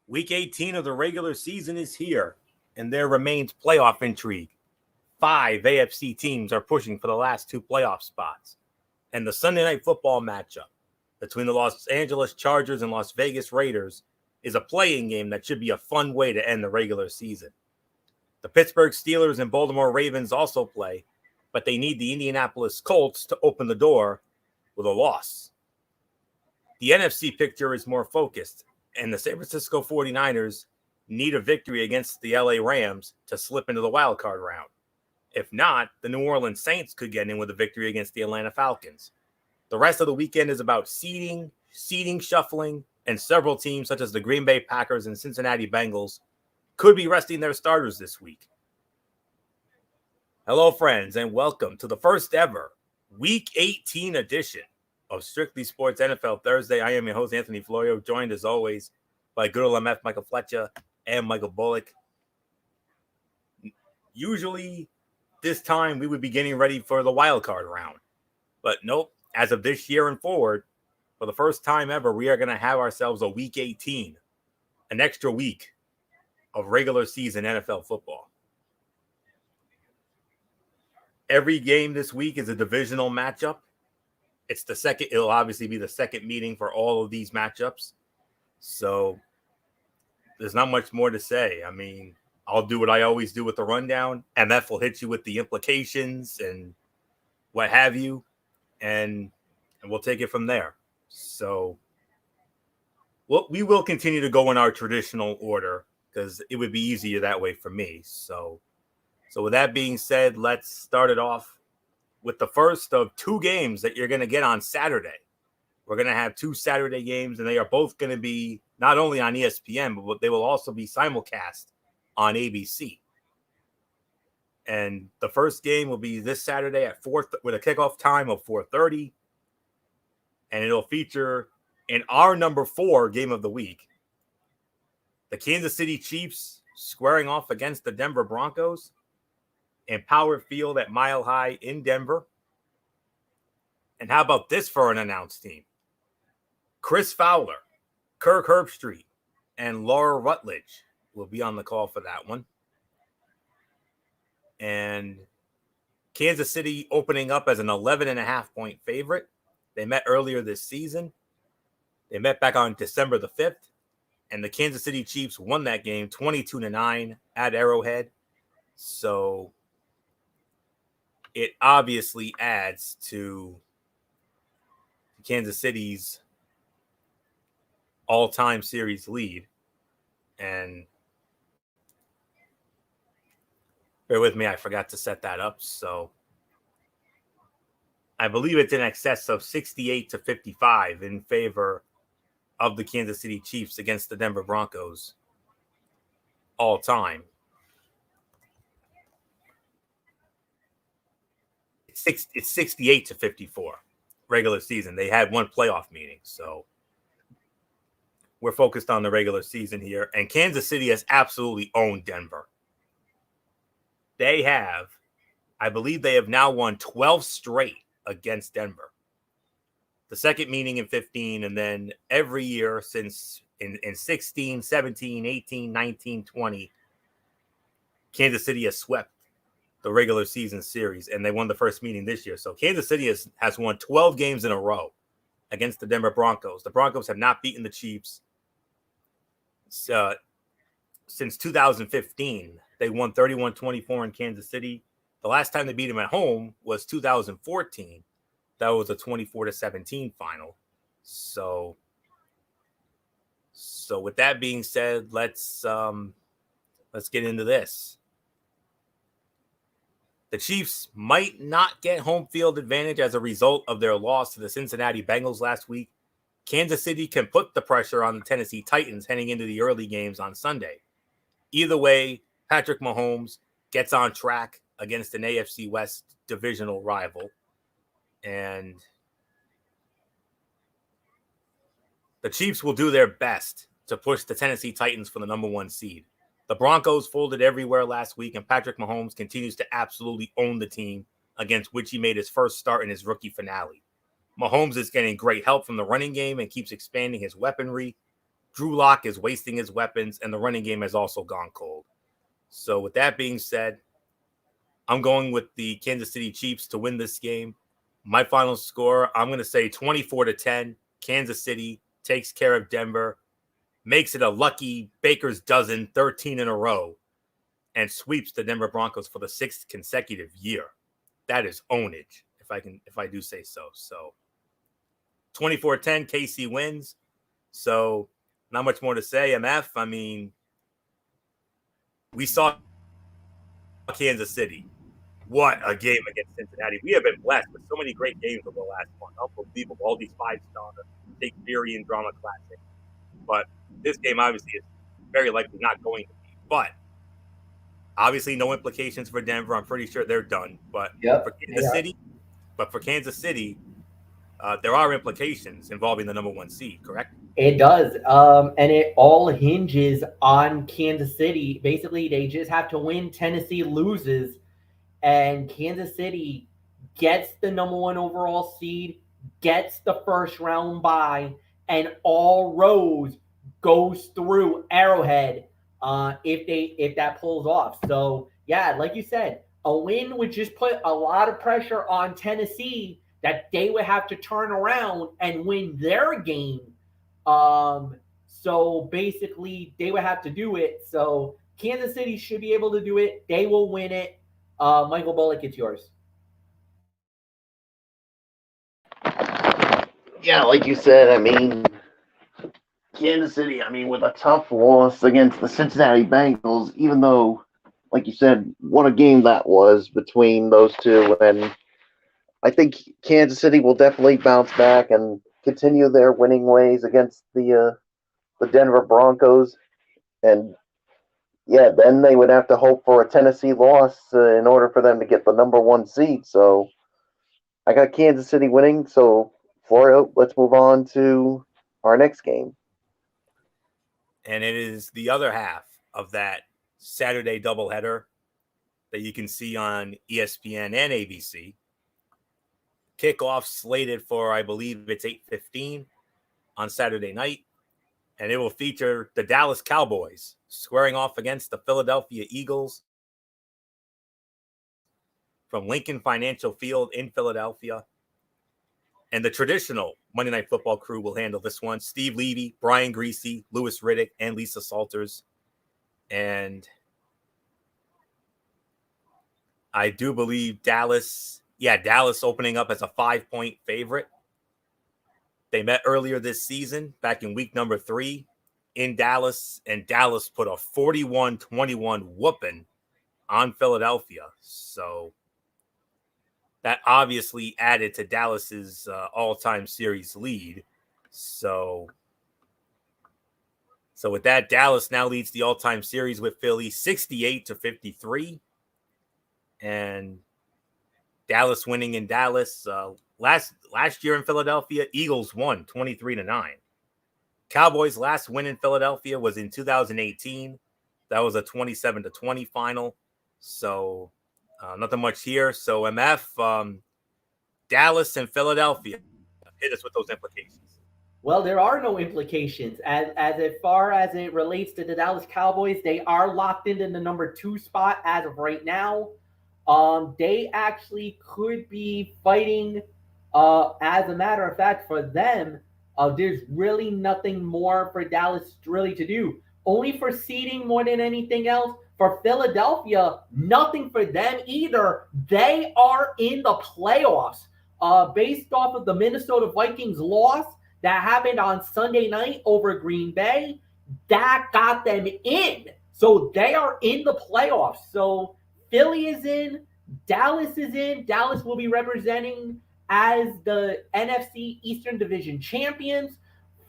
Week 18 of the regular season is here, and there remains playoff intrigue. 5 AFC teams are pushing for the last 2 playoff spots. And the Sunday night football matchup between the Los Angeles Chargers and Las Vegas Raiders is a playing game that should be a fun way to end the regular season. The Pittsburgh Steelers and Baltimore Ravens also play, but they need the Indianapolis Colts to open the door with a loss. The NFC picture is more focused, and the San Francisco 49ers need a victory against the LA Rams to slip into the wild card round. If not, the New Orleans Saints could get in with a victory against the Atlanta Falcons. The rest of the weekend is about seeding shuffling, and several teams such as the Green Bay Packers and Cincinnati Bengals could be resting their starters this week. Hello, friends, and welcome to the first ever Week 18 edition of Strictly Sports NFL Thursday. I am your host, Anthony Florio, joined as always by good old MF Michael Fletcher and Michael Bullock. Usually this time we would be getting ready for the wild card round, but nope, as of this year and forward, for the first time ever, we are going to have ourselves a Week 18, an extra week of regular season NFL football. Every game this week is a divisional matchup. It'll obviously be the second meeting for all of these matchups. So there's not much more to say. I mean, I'll do what I always do with the rundown. MF will hit you with the implications and what have you. And we'll take it from there. So we will continue to go in our traditional order because it would be easier that way for me. So with that being said, let's start it off with the first of 2 games that you're going to get on Saturday. We're going to have 2 Saturday games, and they are both going to be not only on ESPN, but they will also be simulcast on ABC. And the first game will be this Saturday at 4 with a kickoff time of 4:30, and it'll feature in our number 4 game of the week, the Kansas City Chiefs squaring off against the Denver Broncos in Power Field at Mile High in Denver. And how about this for an announced team? Chris Fowler, Kirk Herbstreit, and Laura Rutledge will be on the call for that one. And Kansas City opening up as an 11.5-point favorite. They met earlier this season. They met back on December the 5th. And the Kansas City Chiefs won that game 22-9 at Arrowhead. So it obviously adds to Kansas City's all-time series lead. And bear with me, I forgot to set that up. So I believe it's in excess of 68-55 in favor of the Kansas City Chiefs against the Denver Broncos all time. It's 68-54 regular season. They had 1 playoff meeting, so we're focused on the regular season here. And Kansas City has absolutely owned Denver. I believe they have now won 12 straight against Denver. The second meeting in 15, and then every year since in 16, 17, 18, 19, 20, Kansas City has swept the regular season series, and they won the first meeting this year. So Kansas City has won 12 games in a row against the Denver Broncos. The Broncos have not beaten the Chiefs since 2015. They won 31-24 in Kansas City. The last time they beat them at home was 2014. That was a 24-17 final. So with that being said, let's get into this. The Chiefs might not get home field advantage as a result of their loss to the Cincinnati Bengals last week. Kansas City can put the pressure on the Tennessee Titans heading into the early games on Sunday. Either way, Patrick Mahomes gets on track against an AFC West divisional rival. And the Chiefs will do their best to push the Tennessee Titans for the number 1 seed. The Broncos folded everywhere last week, and Patrick Mahomes continues to absolutely own the team against which he made his first start in his rookie finale. Mahomes is getting great help from the running game and keeps expanding his weaponry. Drew Lock is wasting his weapons, and the running game has also gone cold. So with that being said, I'm going with the Kansas City Chiefs to win this game. My final score, I'm going to say 24-10. Kansas City takes care of Denver, makes it a lucky Baker's dozen, 13 in a row, and sweeps the Denver Broncos for the 6th consecutive year. That is ownage, if I do say so. So 24-10, KC wins. So not much more to say. MF, I mean, we saw Kansas City. What a game against Cincinnati. We have been blessed with so many great games over the last month. Unbelievable. All these 5-star Shakespearean drama classics. But this game obviously is very likely not going to be. But obviously no implications for Denver. I'm pretty sure they're done. But for Kansas City, there are implications involving the number 1 seed, correct? It does. And it all hinges on Kansas City. Basically, they just have to win. Tennessee loses. And Kansas City gets the number 1 overall seed, gets the first round bye, and all roads goes through Arrowhead if that pulls off. So yeah, like you said, a win would just put a lot of pressure on Tennessee that they would have to turn around and win their game. So basically, they would have to do it. So Kansas City should be able to do it. They will win it. Michael Bullock, it's yours. Yeah, like you said, I mean, Kansas City, I mean, with a tough loss against the Cincinnati Bengals, even though, like you said, what a game that was between those two. And I think Kansas City will definitely bounce back and continue their winning ways against the Denver Broncos. And yeah, then they would have to hope for a Tennessee loss in order for them to get the number 1 seed. So I got Kansas City winning. So Florio, let's move on to our next game. And it is the other half of that Saturday doubleheader that you can see on ESPN and ABC. Kickoff slated for, I believe it's 8:15 on Saturday night. And it will feature the Dallas Cowboys squaring off against the Philadelphia Eagles from Lincoln Financial Field in Philadelphia. And the traditional Monday Night Football crew will handle this one. Steve Levy, Brian Greasy, Louis Riddick, and Lisa Salters. And I do believe Dallas opening up as a 5-point favorite. They met earlier this season, back in week number 3 in Dallas, and Dallas put a 41-21 whooping on Philadelphia. So that obviously added to Dallas's all-time series lead. So with that, Dallas now leads the all-time series with Philly 68-53. And Dallas winning in Dallas. Last year in Philadelphia, Eagles won 23-9. Cowboys' last win in Philadelphia was in 2018. That was a 27-20 final. So nothing much here. So MF, Dallas and Philadelphia, hit us with those implications. Well, there are no implications. As far as it relates to the Dallas Cowboys, they are locked into the number 2 spot as of right now. They actually could be fighting. As a matter of fact, for them, there's really nothing more for Dallas really to do. Only for seeding more than anything else. For Philadelphia, nothing for them either. They are in the playoffs. Based off of the Minnesota Vikings loss that happened on Sunday night over Green Bay, that got them in. So they are in the playoffs. So Philly is in. Dallas is in. Dallas will be representing as the NFC Eastern Division champions.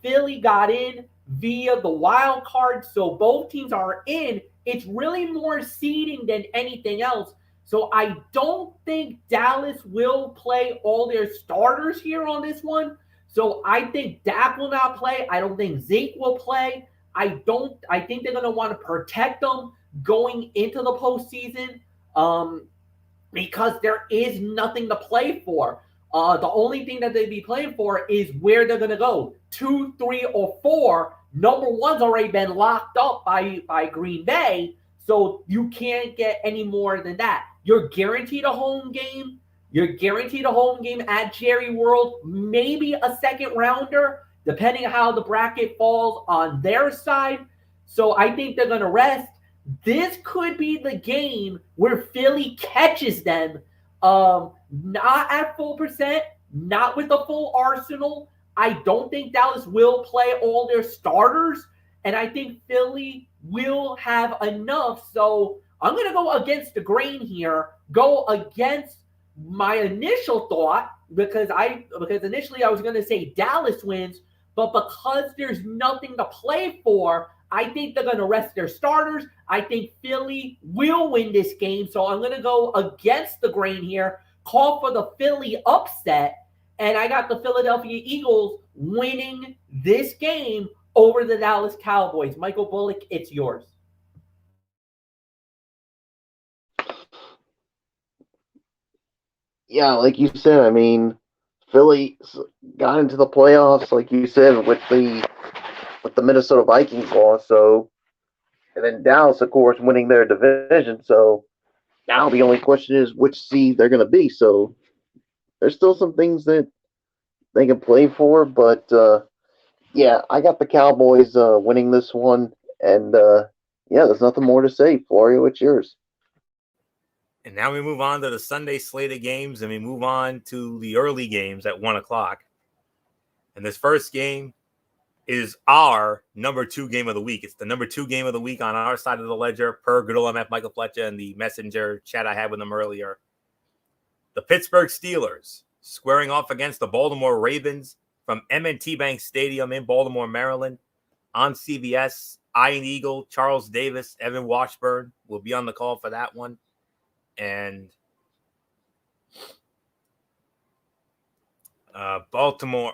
Philly got in via the wild card, so both teams are in. It's really more seeding than anything else. So I don't think Dallas will play all their starters here on this one. So I think Dak will not play. I don't think Zeke will play. I think they're going to want to protect them going into the postseason because there is nothing to play for. The only thing that they'd be playing for is where they're going to go. 2, 3, or 4. Number one's already been locked up by Green Bay, so you can't get any more than that. You're guaranteed a home game. You're guaranteed a home game at Jerry World, maybe a second rounder, depending on how the bracket falls on their side. So I think they're going to rest. This could be the game where Philly catches them, not at full percent, not with a full arsenal. I don't think Dallas will play all their starters, and I think Philly will have enough. So I'm going to go against the grain here, go against my initial thought, because initially I was going to say Dallas wins, but because there's nothing to play for, I think they're going to rest their starters. I think Philly will win this game, so I'm going to go against the grain here, call for the Philly upset, and I got the Philadelphia Eagles winning this game over the Dallas Cowboys. Michael Bullock, it's yours. Yeah, like you said, I mean, Philly got into the playoffs, like you said, with the Minnesota Vikings loss. So, and then Dallas, of course, winning their division. So now the only question is which seed they're going to be. So there's still some things that they can play for, but yeah, I got the Cowboys winning this one, and yeah, there's nothing more to say. Florio, it's yours. And now we move on to the Sunday slate of games, and we move on to the early games at 1 o'clock. And this first game is our number 2 game of the week. It's the number 2 game of the week on our side of the ledger, per good old MF Michael Fletcher and the messenger chat I had with him earlier. The Pittsburgh Steelers squaring off against the Baltimore Ravens from M&T Bank Stadium in Baltimore, Maryland. On CBS, Ian Eagle, Charles Davis, Evan Washburn will be on the call for that one. And Baltimore,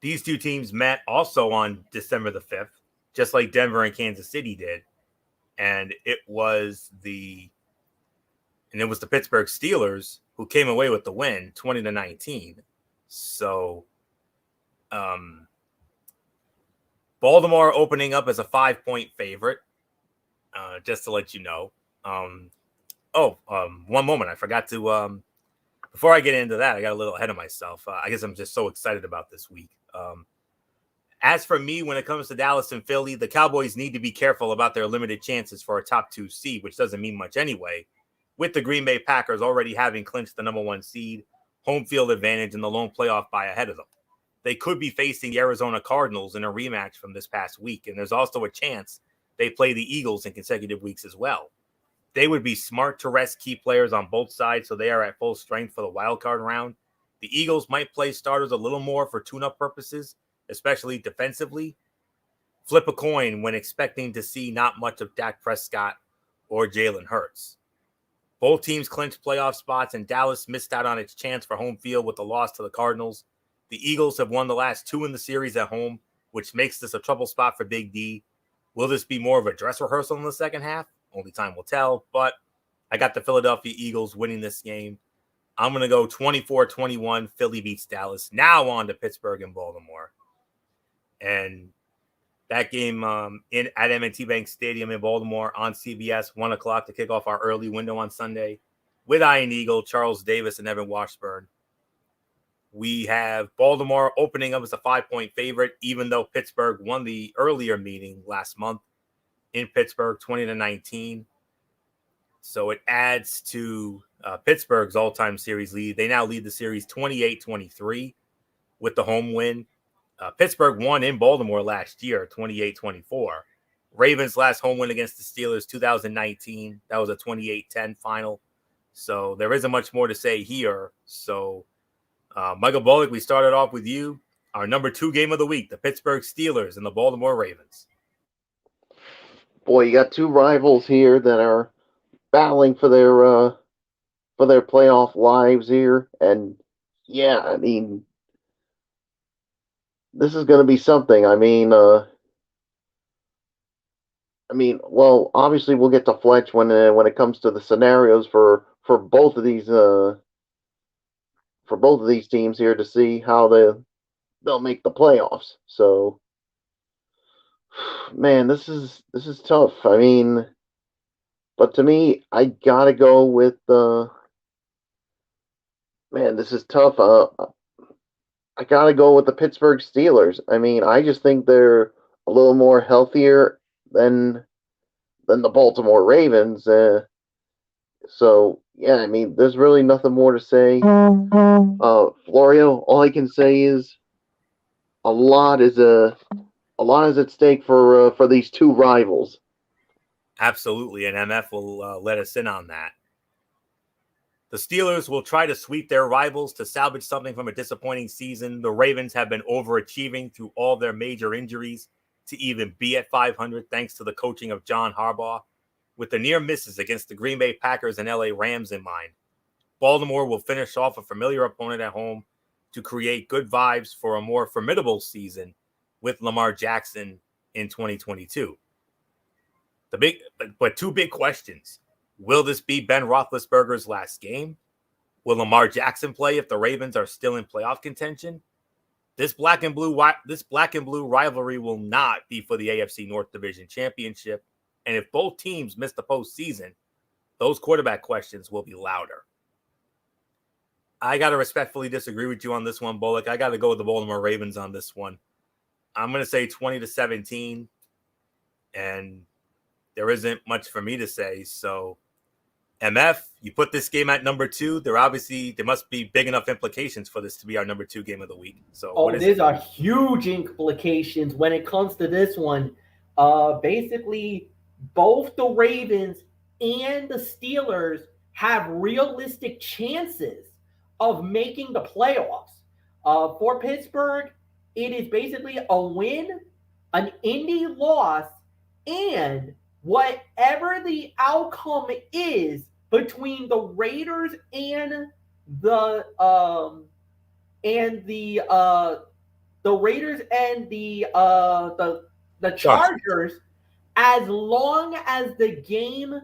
these two teams met also on December the 5th, just like Denver and Kansas City did. And it was the Pittsburgh Steelers who came away with the win, 20-19. So Baltimore opening up as a 5-point favorite, just to let you know. One moment. I forgot to, before I get into that, I got a little ahead of myself. I guess I'm just so excited about this week. As for me, when it comes to Dallas and Philly, the Cowboys need to be careful about their limited chances for a top 2 seed, which doesn't mean much anyway, with the Green Bay Packers already having clinched the number 1 seed, home field advantage, and the lone playoff bye ahead of them. They could be facing the Arizona Cardinals in a rematch from this past week, and there's also a chance they play the Eagles in consecutive weeks as well. They would be smart to rest key players on both sides so they are at full strength for the wild card round. The Eagles might play starters a little more for tune-up purposes, especially defensively. Flip a coin when expecting to see not much of Dak Prescott or Jalen Hurts. Both teams clinched playoff spots, and Dallas missed out on its chance for home field with the loss to the Cardinals. The Eagles have won the last 2 in the series at home, which makes this a trouble spot for Big D. Will this be more of a dress rehearsal in the second half? Only time will tell, but I got the Philadelphia Eagles winning this game. I'm going to go 24-21. Philly beats Dallas. Now on to Pittsburgh and Baltimore. And that game at M&T Bank Stadium in Baltimore on CBS, 1 o'clock to kick off our early window on Sunday with Ian Eagle, Charles Davis, and Evan Washburn. We have Baltimore opening up as a 5-point favorite, even though Pittsburgh won the earlier meeting last month in Pittsburgh, 20-19. So it adds to Pittsburgh's all-time series lead. They now lead the series 28-23 with the home win. Pittsburgh won in Baltimore last year, 28-24. Ravens' last home win against the Steelers, 2019. That was a 28-10 final. So there isn't much more to say here. So Michael Bullock, we started off with you. Our number 2 game of the week, the Pittsburgh Steelers and the Baltimore Ravens. Boy, you got 2 rivals here that are battling for their playoff lives here, and yeah, I mean, this is going to be something. I mean, well, obviously we'll get to Fletch when it comes to the scenarios for both of these teams here to see how they'll make the playoffs. So Man, this is tough. I mean, but to me, I gotta go with man. This is tough. I gotta go with the Pittsburgh Steelers. I mean, I just think they're a little more healthier than than the Baltimore Ravens. So yeah, I mean, there's really nothing more to say. Florio, all I can say is a lot is a lot is at stake for these two rivals. Absolutely, and MF will let us in on that. The Steelers will try to sweep their rivals to salvage something from a disappointing season. The Ravens have been overachieving through all their major injuries to even be at 500 thanks to the coaching of John Harbaugh. With the near misses against the Green Bay Packers and LA Rams in mind, Baltimore will finish off a familiar opponent at home to create good vibes for a more formidable season with Lamar Jackson in 2022. But two big questions. Will this be Ben Roethlisberger's last game? Will Lamar Jackson play if the Ravens are still in playoff contention? This black and blue rivalry will not be for the AFC North Division Championship, and if both teams miss the postseason, those quarterback questions will be louder. I got to respectfully disagree with you on this one, Bullock. I got to go with the Baltimore Ravens on this one. I'm going to say 20-17, and there isn't much for me to say. So, MF, you put this game at number 2. There must be big enough implications for this to be our number 2 game of the week. So, these are huge implications when it comes to this one. Basically, both the Ravens and the Steelers have realistic chances of making the playoffs. For Pittsburgh, it is basically a win, an Indy loss, and whatever the outcome is between the Raiders and the Raiders and the Chargers, as long as the game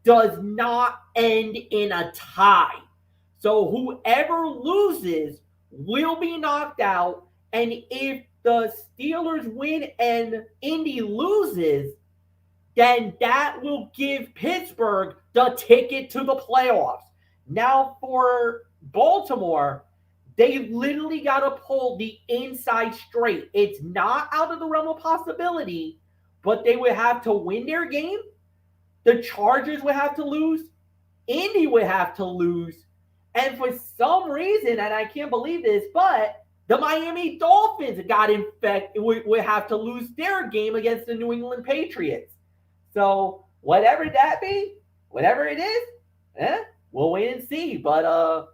does not end in a tie. So whoever loses will be knocked out, and if the Steelers win and Indy loses, then that will give Pittsburgh the ticket to the playoffs. Now for Baltimore, they literally got to pull the inside straight. It's not out of the realm of possibility, but they would have to win their game. The Chargers would have to lose. Indy would have to lose. And for some reason, and I can't believe this, but the Miami Dolphins would have to lose their game against the New England Patriots. So whatever that be, whatever it is, we'll wait and see. But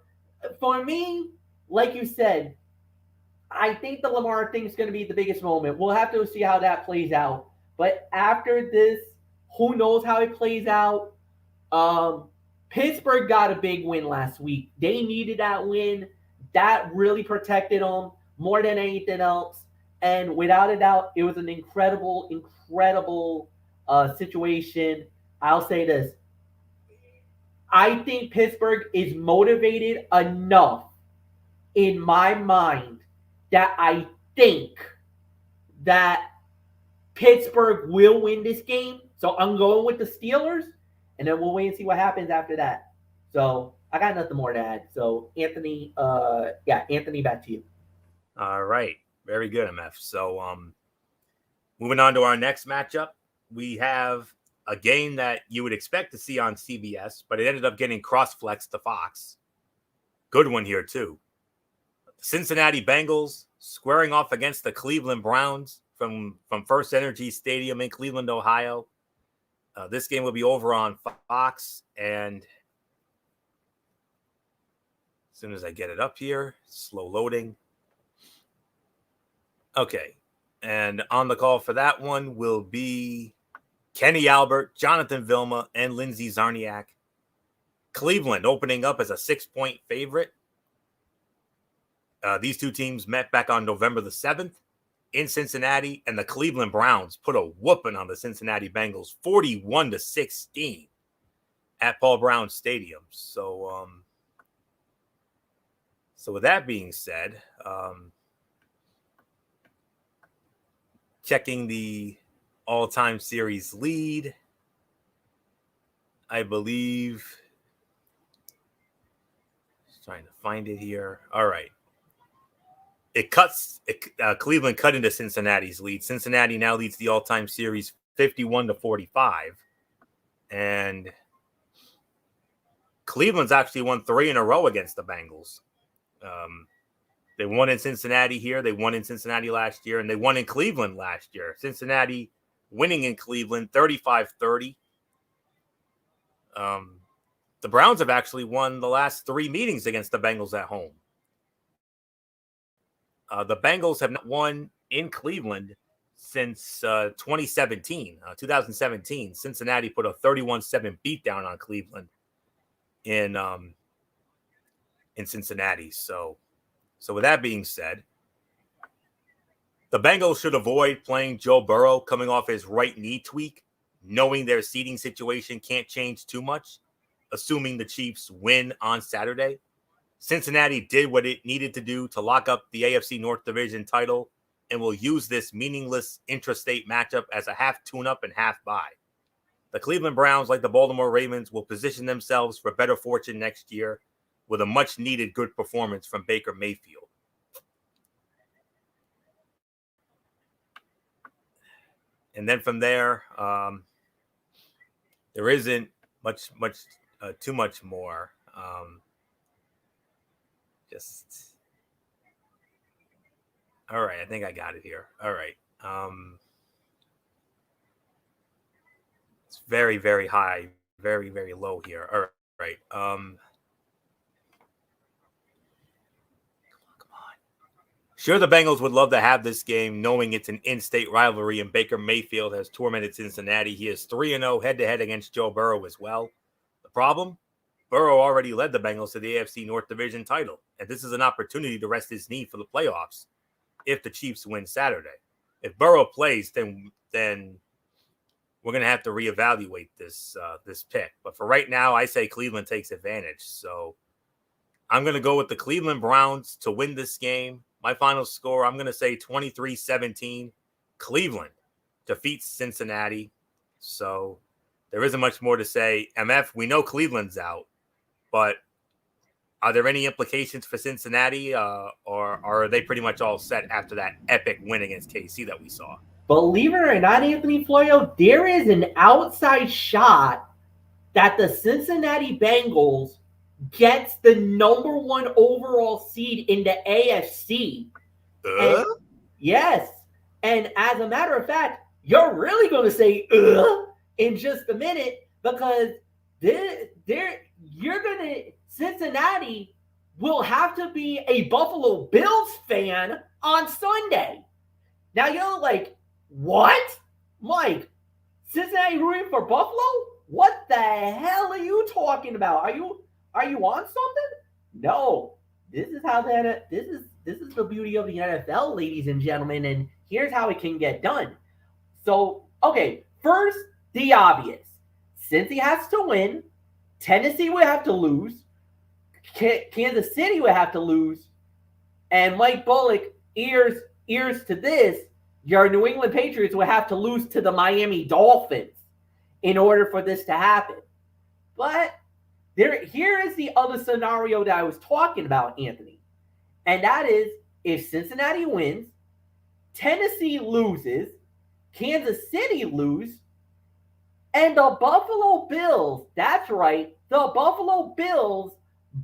for me, like you said, I think the Lamar thing is going to be the biggest moment. We'll have to see how that plays out. But after this, who knows how it plays out? Pittsburgh got a big win last week. They needed that win. That really protected them more than anything else. And without a doubt, it was an incredible situation. I'll say this. I think Pittsburgh is motivated enough in my mind that I think that Pittsburgh will win this game. So I'm going with the Steelers, and then we'll wait and see what happens after that. So I got nothing more to add. So Anthony, Anthony, back to you. All right. Very good, MF. So moving on to our next matchup, we have a game that you would expect to see on CBS, but it ended up getting cross-flexed to Fox. Good one here, too. The Cincinnati Bengals squaring off against the Cleveland Browns from First Energy Stadium in Cleveland, Ohio. This game will be over on Fox, and as soon as I get it up here, slow loading. Okay, and on the call for that one will be Kenny Albert, Jonathan Vilma, and Lindsey Zarniak. Cleveland opening up as a 6-point favorite. These two teams met back on November the 7th in Cincinnati, and the Cleveland Browns put a whooping on the Cincinnati Bengals, 41-16 at Paul Brown Stadium. So with that being said, checking the all-time series lead, I believe. Just trying to find it here. All right. Cleveland cut into Cincinnati's lead. Cincinnati now leads the all-time series 51-45. And Cleveland's actually won 3 in a row against the Bengals. They won in Cincinnati here. They won in Cincinnati last year, and they won in Cleveland last year. Cincinnati winning in Cleveland 35-30. The Browns have actually won the last 3 meetings against the Bengals at home. The Bengals have not won in Cleveland since 2017. 2017, Cincinnati put a 31-7 beatdown on Cleveland in Cincinnati. So with that being said, the Bengals should avoid playing Joe Burrow coming off his right knee tweak, knowing their seating situation can't change too much, assuming the Chiefs win on Saturday. Cincinnati did what it needed to do to lock up the AFC North Division title and will use this meaningless intrastate matchup as a half tune-up and half bye. The Cleveland Browns, like the Baltimore Ravens, will position themselves for better fortune next year with a much-needed good performance from Baker Mayfield. And then from there, there isn't too much more. All right. I think I got it here. All right. It's very, very high, very, very low here. All right. Come on. Sure, the Bengals would love to have this game, knowing it's an in-state rivalry, and Baker Mayfield has tormented Cincinnati. He is 3-0 head-to-head against Joe Burrow as well. The problem? Burrow already led the Bengals to the AFC North Division title, and this is an opportunity to rest his knee for the playoffs if the Chiefs win Saturday. If Burrow plays, then we're going to have to reevaluate this pick. But for right now, I say Cleveland takes advantage. So I'm going to go with the Cleveland Browns to win this game. My final score, I'm going to say 23-17. Cleveland defeats Cincinnati. So there isn't much more to say. MF, we know Cleveland's out. But are there any implications for Cincinnati, or are they pretty much all set after that epic win against KC that we saw? Believe it or not, Anthony Florio, there is an outside shot that the Cincinnati Bengals gets the number 1 overall seed in the AFC. Yes. And as a matter of fact, you're really going to say in just a minute, because Cincinnati will have to be a Buffalo Bills fan on Sunday. Now you're like, what? Mike, Cincinnati rooting for Buffalo? What the hell are you talking about? Are you on something? No. This is the beauty of the NFL, ladies and gentlemen, and here's how it can get done. So, okay, first, the obvious. Cincy has to win. Tennessee would have to lose. Kansas City would have to lose. And Mike Bullock, ears to this, your New England Patriots would have to lose to the Miami Dolphins in order for this to happen. But here is the other scenario that I was talking about, Anthony. And that is, if Cincinnati wins, Tennessee loses, Kansas City lose, and the Buffalo Bills, that's right, the Buffalo Bills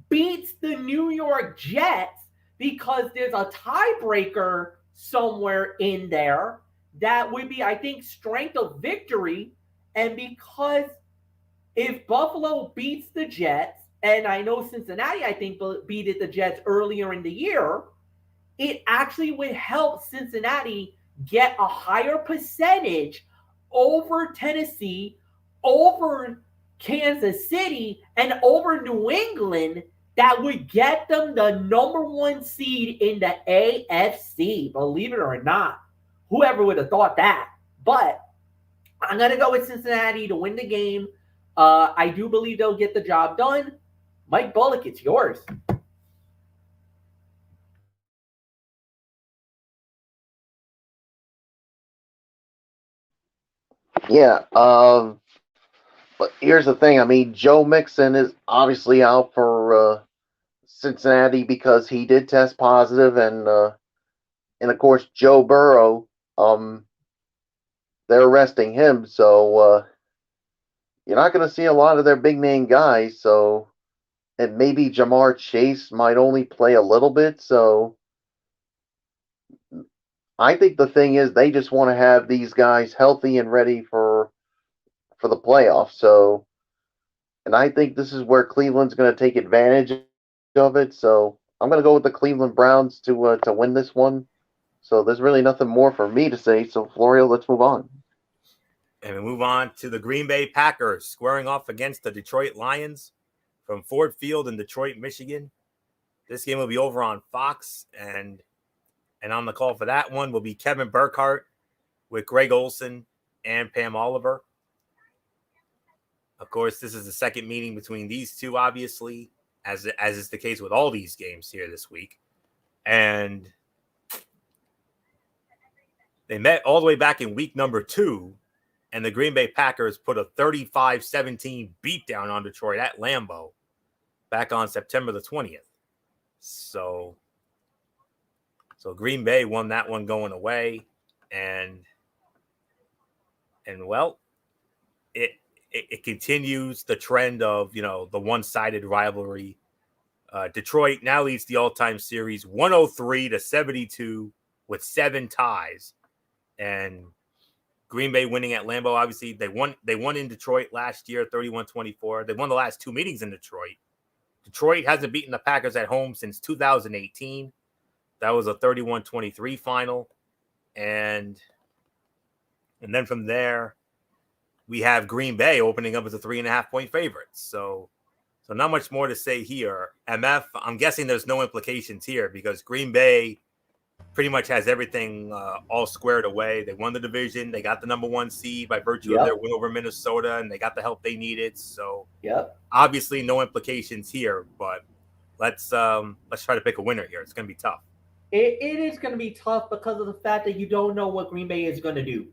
beats the New York Jets because there's a tiebreaker somewhere in there that would be, I think, strength of victory. And because if Buffalo beats the Jets, and I know Cincinnati, I think, beat the Jets earlier in the year, it actually would help Cincinnati get a higher percentage over Tennessee, over Kansas City, and over New England that would get them the number 1 seed in the AFC, believe it or not. Whoever would have thought that? But I'm going to go with Cincinnati to win the game. I do believe they'll get the job done. Mike Bullock, it's yours. Yeah. But here's the thing. I mean, Joe Mixon is obviously out for Cincinnati because he did test positive, and of course Joe Burrow. They're arresting him, so you're not going to see a lot of their big name guys. So, and maybe Jamar Chase might only play a little bit. So, I think the thing is they just want to have these guys healthy and ready for the playoffs. So, and I think this is where Cleveland's going to take advantage of it. So, I'm going to go with the Cleveland Browns to win this one. So, there's really nothing more for me to say. So, Florio, let's move on. And we move on to the Green Bay Packers squaring off against the Detroit Lions from Ford Field in Detroit, Michigan. This game will be over on Fox, and on the call for that one will be Kevin Burkhardt with Greg Olson and Pam Oliver. Of course, this is the second meeting between these two, obviously, as is the case with all these games here this week. And they met all the way back in week number 2, and the Green Bay Packers put a 35-17 beatdown on Detroit at Lambeau back on September the 20th. So Green Bay won that one going away, and well, it continues the trend of, the one-sided rivalry. Detroit now leads the all-time series 103-72 with 7 ties, and Green Bay winning at Lambeau. Obviously, they won in Detroit last year, 31-24. They won the last 2 meetings in Detroit. Detroit hasn't beaten the Packers at home since 2018. That was a 31-23 final. And then from there, we have Green Bay opening up as a 3.5-point favorite. So not much more to say here. MF, I'm guessing there's no implications here because Green Bay pretty much has everything all squared away. They won the division. They got the number 1 seed by virtue of their win over Minnesota, and they got the help they needed. So obviously no implications here, but let's try to pick a winner here. It's going to be tough. It is going to be tough because of the fact that you don't know what Green Bay is going to do.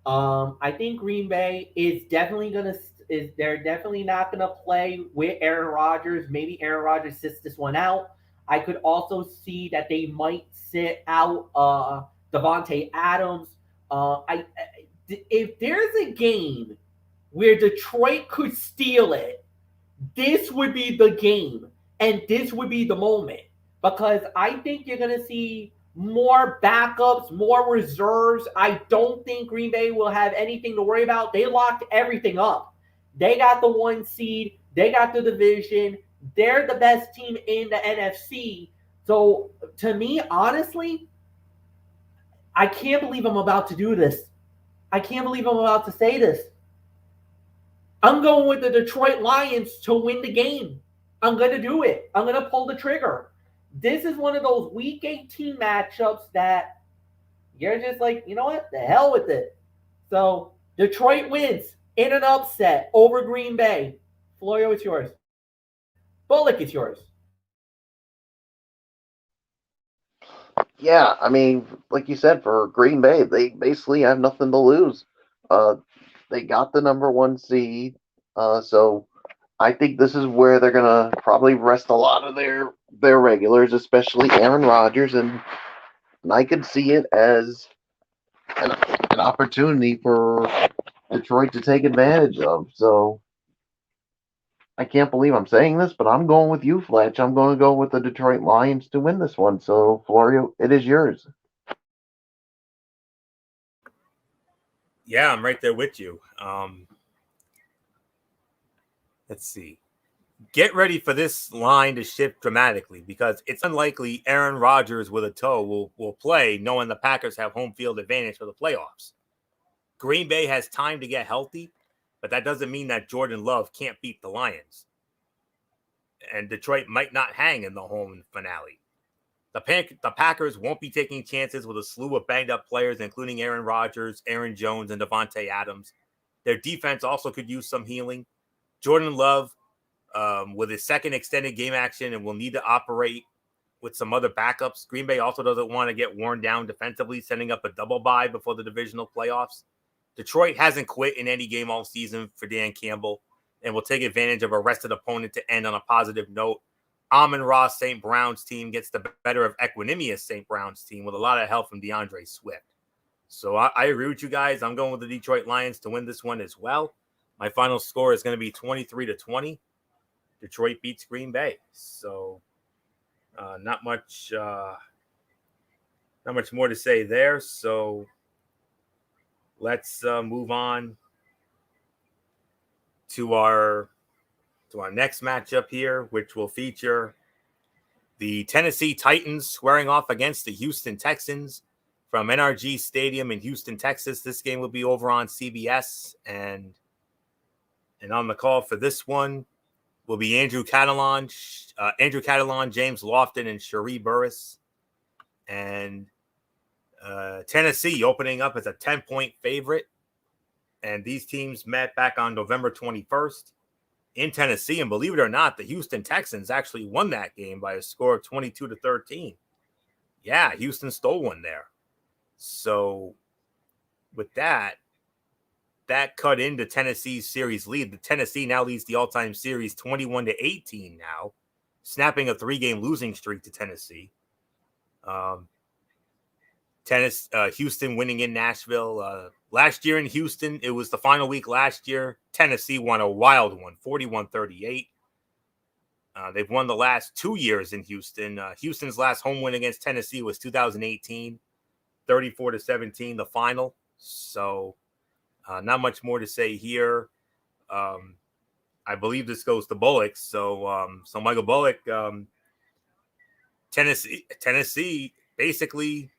I think Green Bay is definitely they're definitely not going to play with Aaron Rodgers. Maybe Aaron Rodgers sits this one out. I could also see that they might sit out Davante Adams. If there's a game where Detroit could steal it, this would be the game, and this would be the moment, because I think you're going to see more backups, more reserves. I don't think Green Bay will have anything to worry about. They locked everything up. They got the 1 seed. They got the division. They're the best team in the NFC. So, to me, honestly, I can't believe I'm about to do this. I can't believe I'm about to say this. I'm going with the Detroit Lions to win the game. I'm going to do it. I'm going to pull the trigger. This is one of those Week 18 matchups that you're just like, you know what? The hell with it. So, Detroit wins in an upset over Green Bay. Florio, it's yours. Bullock, it's yours. Yeah, I mean, like you said, for Green Bay, they basically have nothing to lose. They got the number 1 seed, so I think this is where they're gonna probably rest a lot of their regulars, especially Aaron Rodgers, and I could see it as an opportunity for Detroit to take advantage of. So I can't believe I'm saying this, but I'm going with you, Fletch. I'm going to go with the Detroit Lions to win this one. So, Florio, it is yours. Yeah, I'm right there with you. Let's see. Get ready for this line to shift dramatically because it's unlikely Aaron Rodgers with a toe will play, knowing the Packers have home field advantage for the playoffs. Green Bay has time to get healthy, but that doesn't mean that Jordan Love can't beat the Lions. And Detroit might not hang in the home finale. The Packers won't be taking chances with a slew of banged-up players, including Aaron Rodgers, Aaron Jones, and Davante Adams. Their defense also could use some healing. Jordan Love, with his second extended game action, and will need to operate with some other backups. Green Bay also doesn't want to get worn down defensively, setting up a double bye before the divisional playoffs. Detroit hasn't quit in any game all season for Dan Campbell and will take advantage of a rested opponent to end on a positive note. Amon-Ra St. Brown's team gets the better of Equanimous St. Brown's team with a lot of help from DeAndre Swift. So I agree with you guys. I'm going with the Detroit Lions to win this one as well. My final score is going to be 23-20. Detroit beats Green Bay. So not much more to say there. So let's move on to our next matchup here, which will feature the Tennessee Titans squaring off against the Houston Texans from NRG Stadium in Houston, Texas. This game will be over on CBS, and on the call for this one will be Andrew Catalon, James Lofton, and Cherie Burris. And Tennessee opening up as a 10-point favorite. And these teams met back on November 21st in Tennessee. And believe it or not, the Houston Texans actually won that game by a score of 22-13. Yeah, Houston stole one there. So with that cut into Tennessee's series lead. The Tennessee now leads the all-time series 21-18 now, snapping a 3-game losing streak to Tennessee. Houston winning in Nashville. Last year in Houston, it was the final week last year. Tennessee won a wild one, 41-38. They've won the last 2 years in Houston. Houston's last home win against Tennessee was 2018, 34-17, the final. So not much more to say here. I believe this goes to Bullock. So Michael Bullock, Tennessee, basically,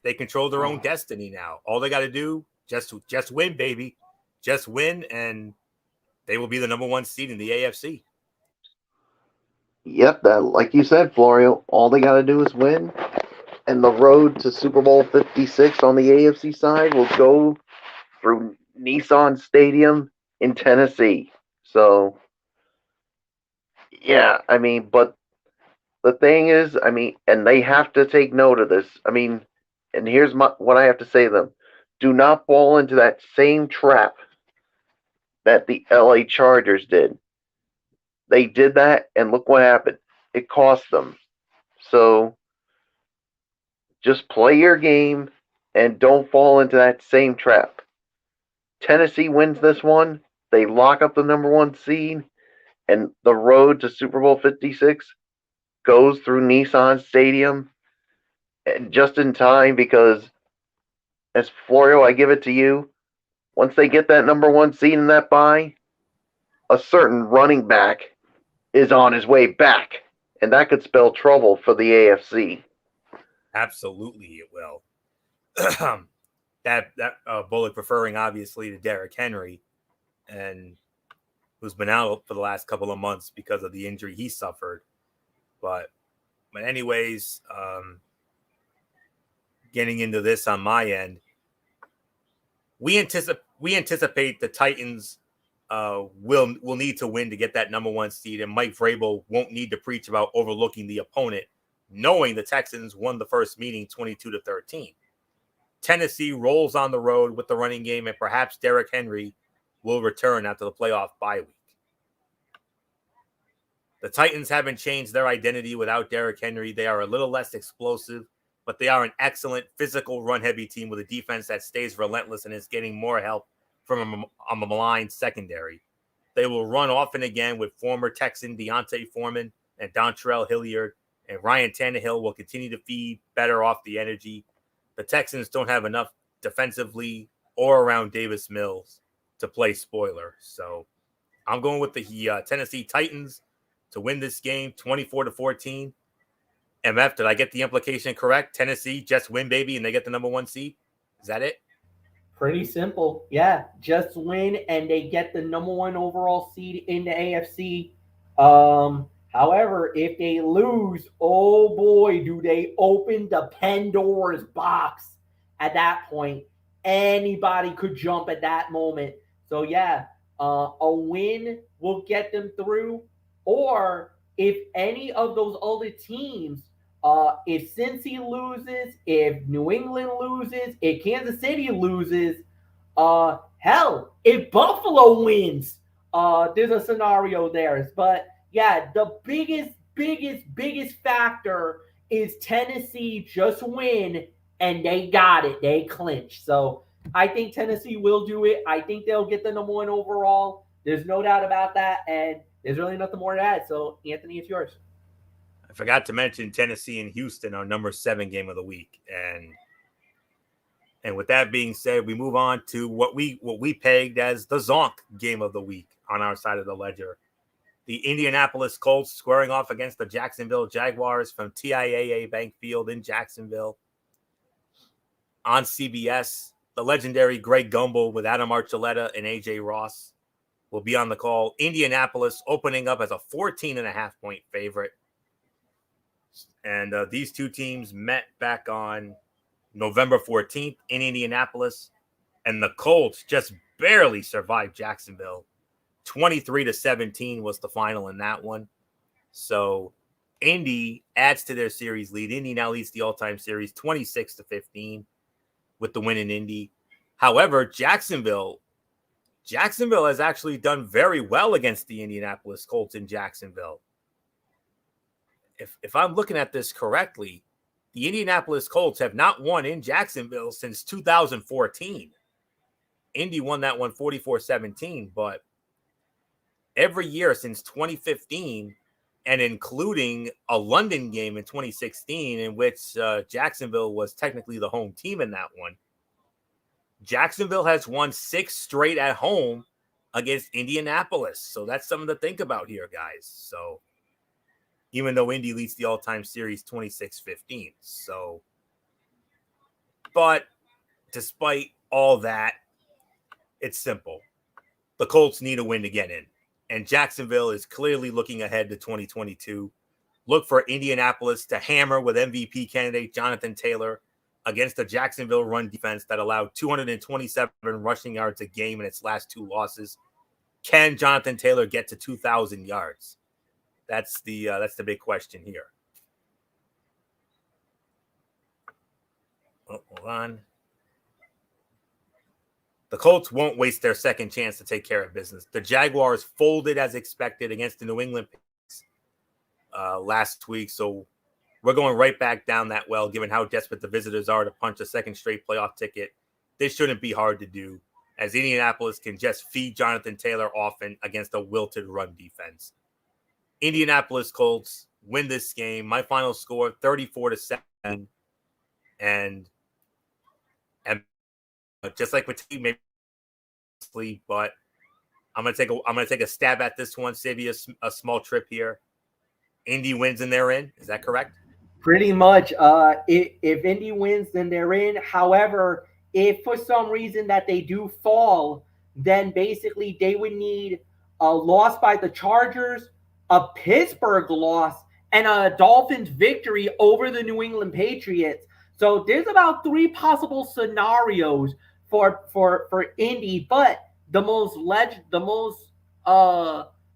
they control their own destiny now. All they got to do, just win, baby. Just win, and they will be the number 1 seed in the AFC. Yep, that, like you said, Florio, all they got to do is win, and the road to Super Bowl 56 on the AFC side will go through Nissan Stadium in Tennessee. So, yeah, I mean, but the thing is, I mean, and they have to take note of this. I mean, and here's what I have to say to them. Do not fall into that same trap that the LA Chargers did. They did that, and look what happened. It cost them. So just play your game and don't fall into that same trap. Tennessee wins this one. They lock up the number 1 seed, and the road to Super Bowl 56 goes through Nissan Stadium just in time, because, as Florio, I give it to you, once they get that number 1 seed in that bye, a certain running back is on his way back, and that could spell trouble for the AFC. Absolutely, it will. that Bullock referring obviously to Derrick Henry, and who's been out for the last couple of months because of the injury he suffered. But anyways, getting into this on my end, we anticipate the Titans will need to win to get that number 1 seed, and Mike Vrabel won't need to preach about overlooking the opponent, knowing the Texans won the first meeting 22-13. Tennessee rolls on the road with the running game, and perhaps Derrick Henry will return after the playoff bye week. The Titans haven't changed their identity without Derrick Henry. They are a little less explosive, but they are an excellent physical run-heavy team with a defense that stays relentless and is getting more help from a maligned secondary. They will run often again with former Texan Deontay Foreman and Dontrell Hilliard, and Ryan Tannehill will continue to feed better off the energy. The Texans don't have enough defensively or around Davis Mills to play spoiler. So I'm going with the Tennessee Titans to win this game 24-14. MF, did I get the implication correct? Tennessee just win, baby, and they get the number 1 seed? Is that it? Pretty simple. Yeah, just win and they get the number 1 overall seed in the AFC. However, if they lose, oh boy, do they open the Pandora's box at that point. Anybody could jump at that moment. So yeah, a win will get them through. Or if any of those other teams, if Cincy loses, if New England loses, if Kansas City loses, Hell, if Buffalo wins, there's a scenario there. But yeah, the biggest factor is Tennessee just win and they got it. They clinch. So I think Tennessee will do it. I think they'll get the number one overall. There's no doubt about that. And there's really nothing more to add. So Anthony, it's yours. I forgot to mention Tennessee and Houston, our number 7 game of the week. And with that being said, we move on to what we pegged as the Zonk game of the week on our side of the ledger. The Indianapolis Colts squaring off against the Jacksonville Jaguars from TIAA Bank Field in Jacksonville. On CBS, the legendary Greg Gumbel with Adam Archuleta and AJ Ross will be on the call. Indianapolis opening up as a 14.5-point favorite. And these two teams met back on November 14th in Indianapolis, and the Colts just barely survived Jacksonville. 23-17 was the final in that one. So Indy adds to their series lead. Indy now leads the all-time series 26-15 with the win in Indy. However, Jacksonville has actually done very well against the Indianapolis Colts in Jacksonville. If I'm looking at this correctly, the Indianapolis Colts have not won in Jacksonville since 2014. Indy won that one 44-17, but every year since 2015, and including a London game in 2016, in which Jacksonville was technically the home team in that one, Jacksonville has won 6 straight at home against Indianapolis. So that's something to think about here, guys. So even though Indy leads the all-time series 26-15. So, but despite all that, it's simple. The Colts need a win to get in. And Jacksonville is clearly looking ahead to 2022. Look for Indianapolis to hammer with MVP candidate Jonathan Taylor against the Jacksonville run defense that allowed 227 rushing yards a game in its last 2 losses. Can Jonathan Taylor get to 2,000 yards? That's the big question here. Oh, hold on. The Colts won't waste their second chance to take care of business. The Jaguars folded as expected against the New England Patriots last week, so we're going right back down that well, given how desperate the visitors are to punch a second straight playoff ticket. This shouldn't be hard to do, as Indianapolis can just feed Jonathan Taylor often against a wilted run defense. Indianapolis Colts win this game. My final score 34-7, and just like with team, maybe, but I'm gonna take a stab at this one. Save you a small trip here. Indy wins and they're in. Is that correct? Pretty much. If Indy wins, then they're in. However, if for some reason that they do fall, then basically they would need a loss by the Chargers, a Pittsburgh loss, and a Dolphins victory over the New England Patriots. So there's about 3 possible scenarios for Indy, but the most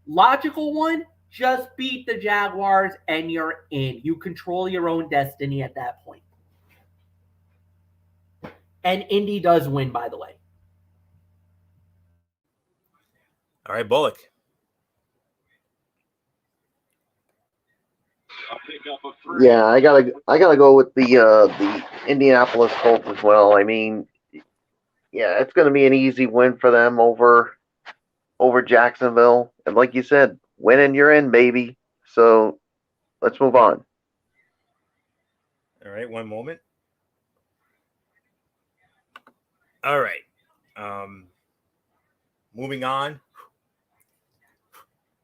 logical one, just beat the Jaguars and you're in. You control your own destiny at that point. And Indy does win, by the way. All right, Bullock. Yeah, I gotta go with the Indianapolis Colts as well. I mean, yeah, it's gonna be an easy win for them over Jacksonville, and like you said, win and you're in, baby. So let's move on. All right, one moment. All right, moving on.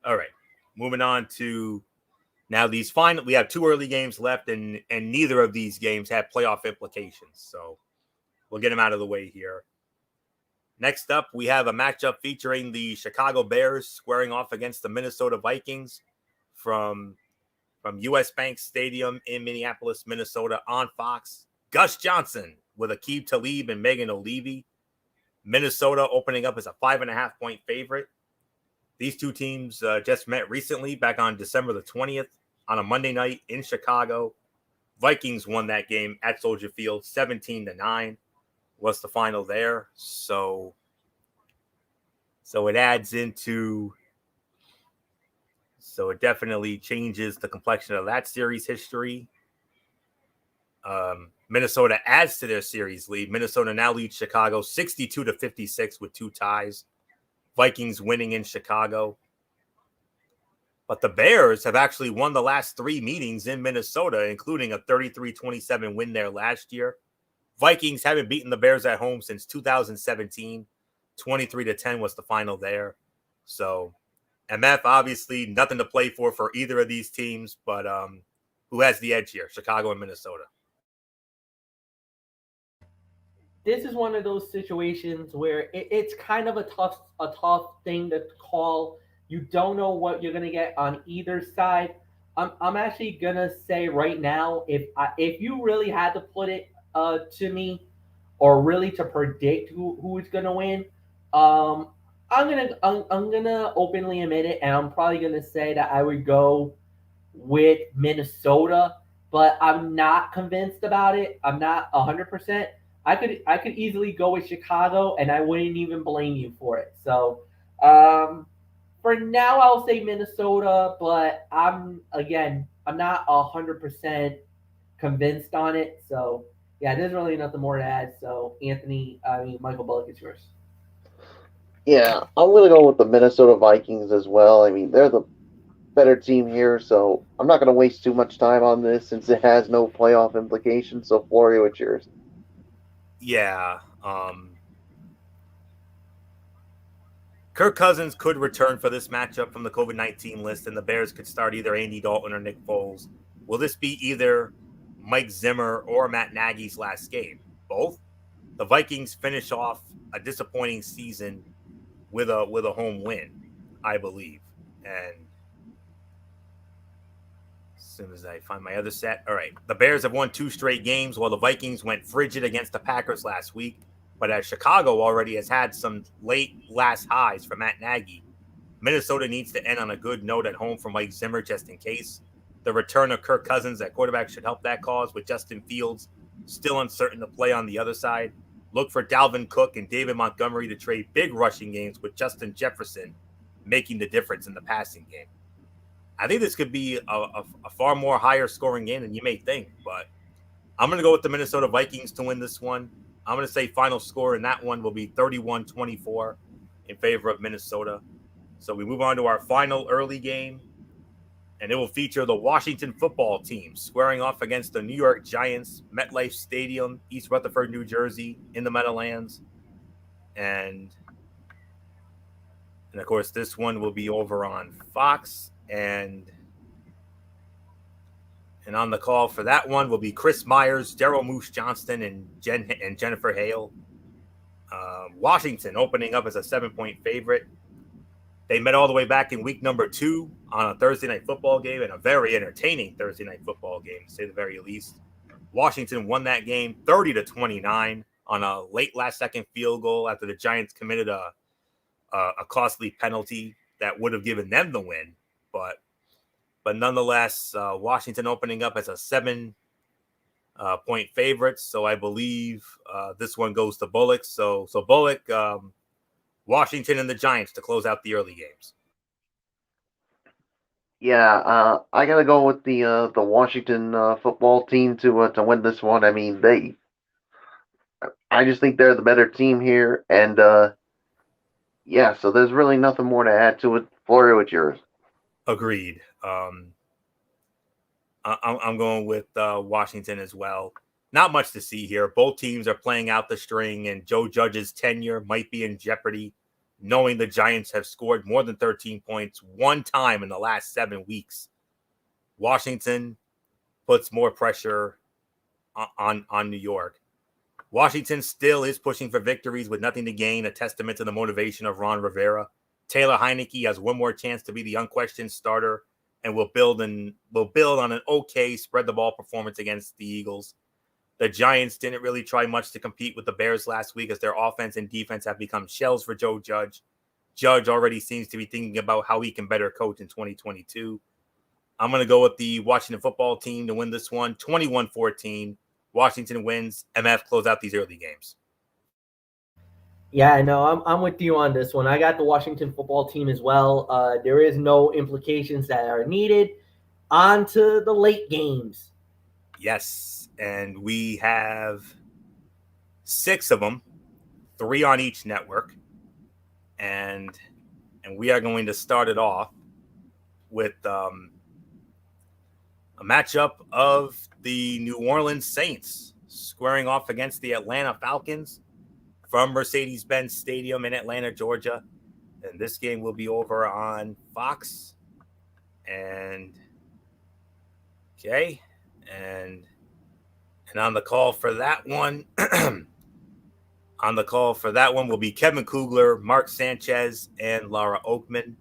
All right, moving on to. Now, we have 2 early games left, and neither of these games have playoff implications. So we'll get them out of the way here. Next up, we have a matchup featuring the Chicago Bears squaring off against the Minnesota Vikings from US Bank Stadium in Minneapolis, Minnesota on Fox. Gus Johnson with Aqib Talib and Megan O'Leary. Minnesota opening up as a 5.5-point favorite. These two teams just met recently back on December the 20th on a Monday night in Chicago. Vikings won that game at Soldier Field 17-9 was the final there. So So it adds into, so it definitely changes the complexion of that series history. Minnesota adds to their series lead. Minnesota now leads Chicago 62-56 with 2 ties. Vikings winning in Chicago. But the Bears have actually won the last 3 meetings in Minnesota, including a 33-27 win there last year. Vikings haven't beaten the Bears at home since 2017. 23-10 was the final there. So MF, obviously nothing to play for either of these teams, but who has the edge here? Chicago and Minnesota. This is one of those situations where it's kind of a tough thing to call. You don't know what you're gonna get on either side. I'm actually gonna say right now, if you really had to put it to me, or really to predict who is gonna win, I'm gonna openly admit it, and I'm probably gonna say that I would go with Minnesota, but I'm not convinced about it. I'm not 100%. I could easily go with Chicago, and I wouldn't even blame you for it. So, for now, I'll say Minnesota, but I'm not 100% convinced on it. So, yeah, there's really nothing more to add. So, Michael Bullock, it's yours. Yeah, I'm going to go with the Minnesota Vikings as well. I mean, they're the better team here, so I'm not going to waste too much time on this since it has no playoff implications. So, Florio, what's yours? Yeah. Kirk Cousins could return for this matchup from the COVID-19 list, and the Bears could start either Andy Dalton or Nick Foles. Will this be either Mike Zimmer or Matt Nagy's last game? Both. The Vikings finish off a disappointing season with a home win, I believe. And as soon as I find my other set, all right. The Bears have won 2 straight games, while the Vikings went frigid against the Packers last week. But as Chicago already has had some late last highs for Matt Nagy, Minnesota needs to end on a good note at home for Mike Zimmer just in case. The return of Kirk Cousins at quarterback should help that cause, with Justin Fields still uncertain to play on the other side. Look for Dalvin Cook and David Montgomery to trade big rushing games, with Justin Jefferson making the difference in the passing game. I think this could be a far more higher scoring game than you may think, but I'm going to go with the Minnesota Vikings to win this one. I'm going to say final score in that one will be 31-24 in favor of Minnesota. So we move on to our final early game, and it will feature the Washington football team squaring off against the New York Giants, MetLife Stadium, East Rutherford, New Jersey, in the Meadowlands. And of course, this one will be over on Fox, and on the call for that one will be Chris Myers, Daryl Moose Johnston, and Jennifer Hale. Washington opening up as a 7-point favorite. They met all the way back in week number 2 on a Thursday night football game, and a very entertaining Thursday night football game, to say the very least. Washington won that game 30-29 on a late last second field goal after the Giants committed a costly penalty that would have given them the win. But nonetheless, Washington opening up as a 7-point favorite. So I believe this one goes to Bullock. So Bullock, Washington and the Giants to close out the early games. Yeah, I gotta go with the Washington football team to win this one. I mean, I just think they're the better team here, and yeah. So there's really nothing more to add to it. Florio, it's yours. Agreed. I'm going with Washington as well. Not much to see here. Both teams are playing out the string, and Joe Judge's tenure might be in jeopardy, knowing the Giants have scored more than 13 points one time in the last 7 weeks. Washington puts more pressure on New York. Washington still is pushing for victories with nothing to gain, a testament to the motivation of Ron Rivera. Taylor Heineke has one more chance to be the unquestioned starter, and will build on an okay spread the ball performance against the Eagles. The Giants didn't really try much to compete with the Bears last week, as their offense and defense have become shells for Joe Judge. Judge already seems to be thinking about how he can better coach in 2022. I'm going to go with the Washington football team to win this one, 21-14. Washington wins. MF close out these early games. Yeah, no, I'm with you on this one. I got the Washington football team as well. There is no implications that are needed. On to the late games. Yes, and we have 6 of them, 3 on each network, and we are going to start it off with a matchup of the New Orleans Saints squaring off against the Atlanta Falcons from Mercedes-Benz Stadium in Atlanta, Georgia. And this game will be over on Fox. And okay, and on the call for that one, will be Kevin Kugler, Mark Sanchez, and Laura Oakman.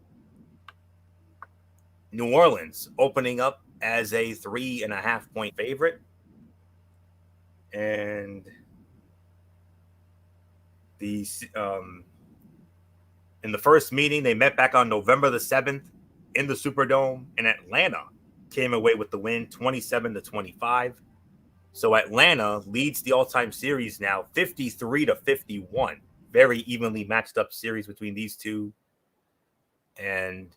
New Orleans opening up as a 3.5-point favorite. And the in the first meeting, they met back on November the 7th in the Superdome, and Atlanta came away with the win 27-25. So Atlanta leads the all-time series now 53-51. Very evenly matched up series between these two. And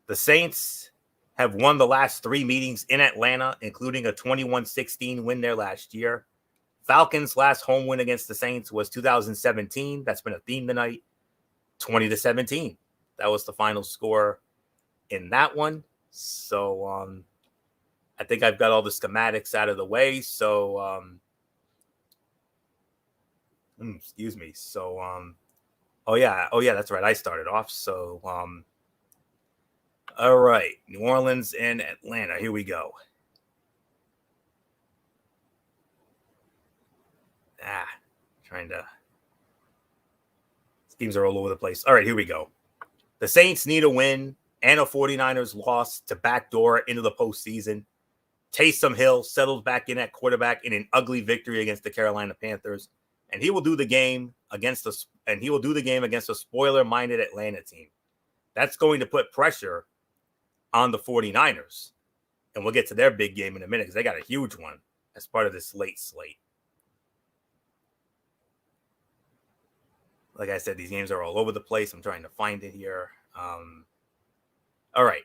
the Saints have won the last 3 meetings in Atlanta, including a 21-16 win there last year. Falcons' last home win against the Saints was 2017. That's been a theme tonight. 20-17. That was the final score in that one. So I think I've got all the schematics out of the way. So excuse me. So oh yeah, that's right. I started off. So all right, New Orleans and Atlanta. Here we go. Trying to. Teams are all over the place. All right, here we go. The Saints need a win and a 49ers loss to backdoor into the postseason. Taysom Hill settled back in at quarterback in an ugly victory against the Carolina Panthers, and he will do the game against a spoiler-minded Atlanta team. That's going to put pressure on the 49ers, and we'll get to their big game in a minute because they got a huge one as part of this late slate. Like I said, these games are all over the place. I'm trying to find it here. All right.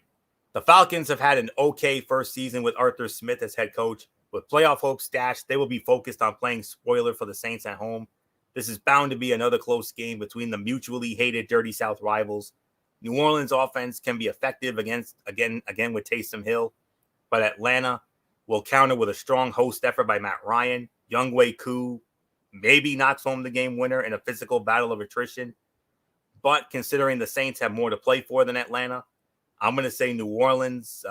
The Falcons have had an okay first season with Arthur Smith as head coach. With playoff hopes dashed, they will be focused on playing spoiler for the Saints at home. This is bound to be another close game between the mutually hated Dirty South rivals. New Orleans offense can be effective again with Taysom Hill, but Atlanta will counter with a strong host effort by Matt Ryan. Younghoe Koo maybe knocks home the game winner in a physical battle of attrition. But considering the Saints have more to play for than Atlanta, I'm going to say New Orleans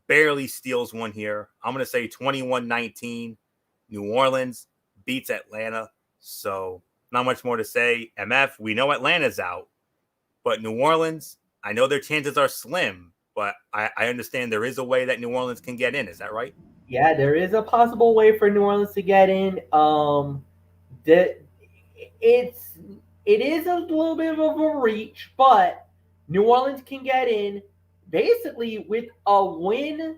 barely steals one here. I'm going to say 21-19. New Orleans beats Atlanta. So not much more to say. MF, we know Atlanta's out. But New Orleans, I know their chances are slim, but I understand there is a way that New Orleans can get in. Is that right? Yeah, there is a possible way for New Orleans to get in. It is a little bit of a reach, but New Orleans can get in basically with a win,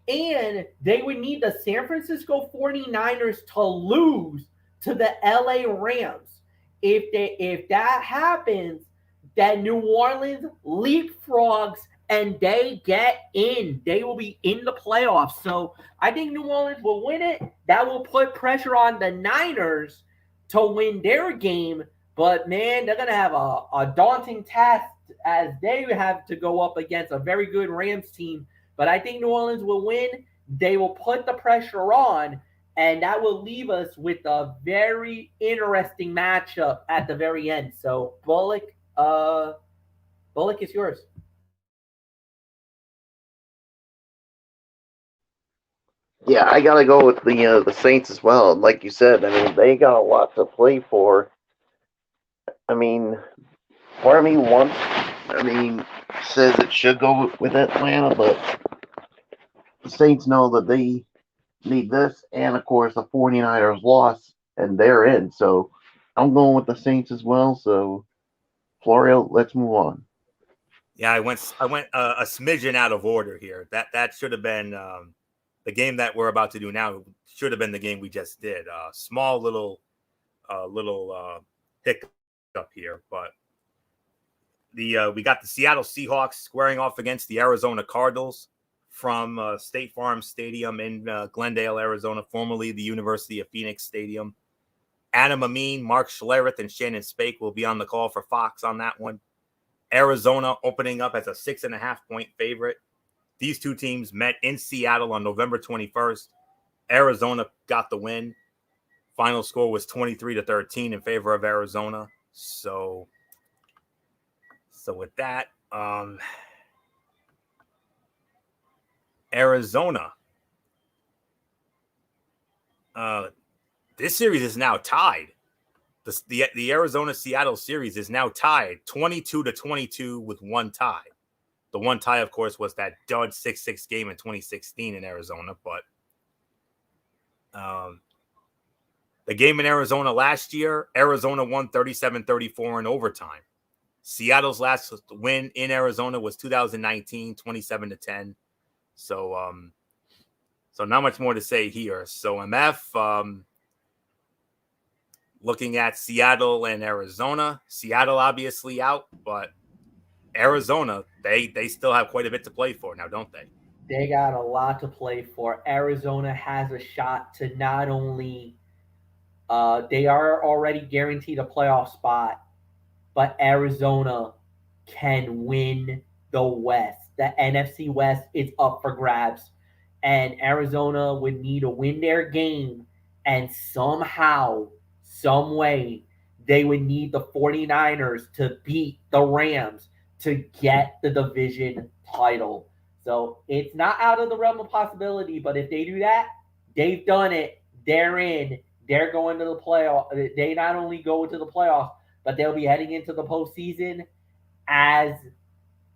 and they would need the San Francisco 49ers to lose to the LA Rams. If that happens, that New Orleans leapfrogs and they get in. They will be in the playoffs. So I think New Orleans will win it. That will put pressure on the Niners to win their game. But, man, they're going to have a daunting task as they have to go up against a very good Rams team. But I think New Orleans will win. They will put the pressure on, and that will leave us with a very interesting matchup at the very end. So, Bullock, is yours. Yeah, I gotta go with the Saints as well. Like you said, I mean, they got a lot to play for. I mean, part of me says it should go with Atlanta, but the Saints know that they need this, and of course the 49ers lost, and they're in. So I'm going with the Saints as well. So Florio, let's move on. Yeah, I went a smidgen out of order here. That should have been the game that we're about to do now should have been the game we just did. Small little hiccup here, but we got the Seattle Seahawks squaring off against the Arizona Cardinals from State Farm Stadium in Glendale, Arizona, formerly the University of Phoenix Stadium. Adam Amin, Mark Schlereth, and Shannon Spake will be on the call for Fox on that one. Arizona opening up as a 6.5-point favorite. These two teams met in Seattle on November 21st. Arizona got the win. Final score was 23-13 in favor of Arizona. So with that, Arizona. This series is now tied. The Arizona-Seattle series is now tied 22-22 with one tie. The one tie, of course, was that dud 6-6 game in 2016 in Arizona. But the game in Arizona last year, Arizona won 37-34 in overtime. Seattle's last win in Arizona was 2019, 27-10. So not much more to say here. So MF, looking at Seattle and Arizona. Seattle obviously out, but Arizona, they still have quite a bit to play for now, don't they? They got a lot to play for. Arizona has a shot to not only they are already guaranteed a playoff spot, but Arizona can win the West. The NFC West is up for grabs, and Arizona would need to win their game, and somehow, some way, they would need the 49ers to beat the Rams to get the division title. So it's not out of the realm of possibility, but if they do that, they've done it. They're in. They're going to the playoff. They not only go into the playoffs, but they'll be heading into the postseason as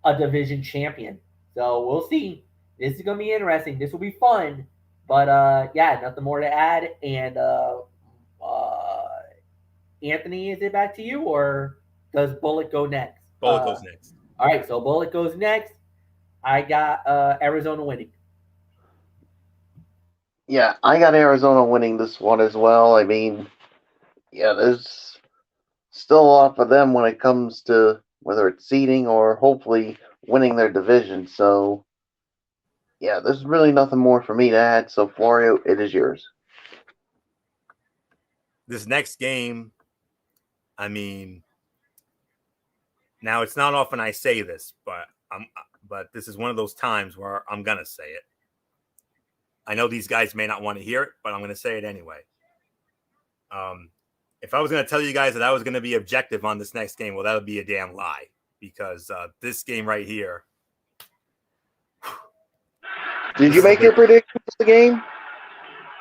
a division champion. So we'll see. This is going to be interesting. This will be fun. But yeah, nothing more to add. And Anthony, is it back to you, or does Bullet go next? Bullet goes next. All right, so Bullet goes next. I got Arizona winning. Yeah, I got Arizona winning this one as well. I mean, yeah, there's still a lot for them when it comes to whether it's seeding or hopefully winning their division. So, yeah, there's really nothing more for me to add. So, Florio, it is yours. This next game, I mean, now it's not often I say this, but this is one of those times where I'm gonna say it. I know these guys may not want to hear it, but I'm gonna say it anyway. If I was gonna tell you guys that I was gonna be objective on this next game, well, that would be a damn lie, because this game right here. Did you make your prediction for the game?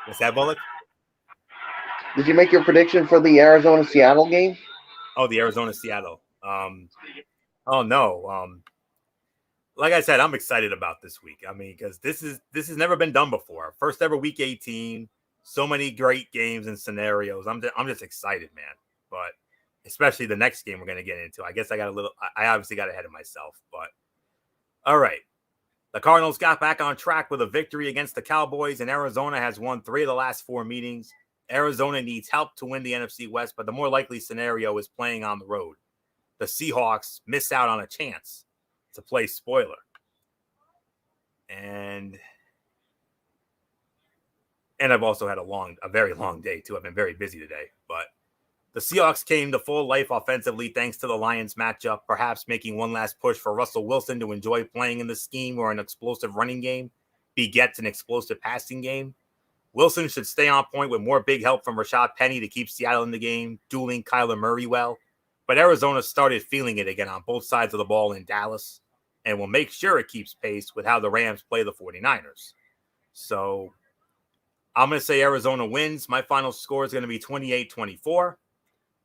What's that, Bullock? Did you make your prediction for the Arizona-Seattle game? Oh, the Arizona-Seattle. Oh no. Like I said, I'm excited about this week. I mean, because this has never been done before. First ever Week 18. So many great games and scenarios. I'm just excited, man. But especially the next game we're gonna get into. I guess I obviously got ahead of myself. But all right. The Cardinals got back on track with a victory against the Cowboys, and Arizona has won 3 of the last 4 meetings. Arizona needs help to win the NFC West, but the more likely scenario is playing on the road. The Seahawks miss out on a chance to play spoiler. And I've also had a very long day too. I've been very busy today, but the Seahawks came to full life offensively thanks to the Lions matchup, perhaps making one last push for Russell Wilson to enjoy playing in the scheme where an explosive running game begets an explosive passing game. Wilson should stay on point with more big help from Rashad Penny to keep Seattle in the game, dueling Kyler Murray well. But Arizona started feeling it again on both sides of the ball in Dallas and will make sure it keeps pace with how the Rams play the 49ers. So I'm going to say Arizona wins. My final score is going to be 28-24.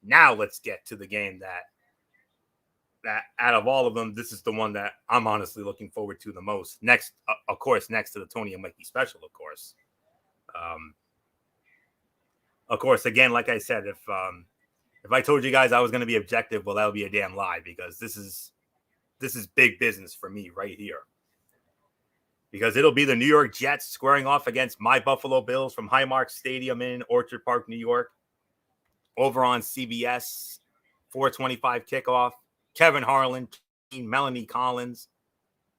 Now let's get to the game that out of all of them, this is the one that I'm honestly looking forward to the most. Next, of course, next to the Tony and Mikey special, of course. Of course, again, like I said, if I told you guys I was going to be objective, well, that would be a damn lie, because this is big business for me right here. because it'll be the New York Jets squaring off against my Buffalo Bills from Highmark Stadium in Orchard Park, New York. Over on CBS, 4:25 kickoff. Kevin Harlan, Melanie Collins.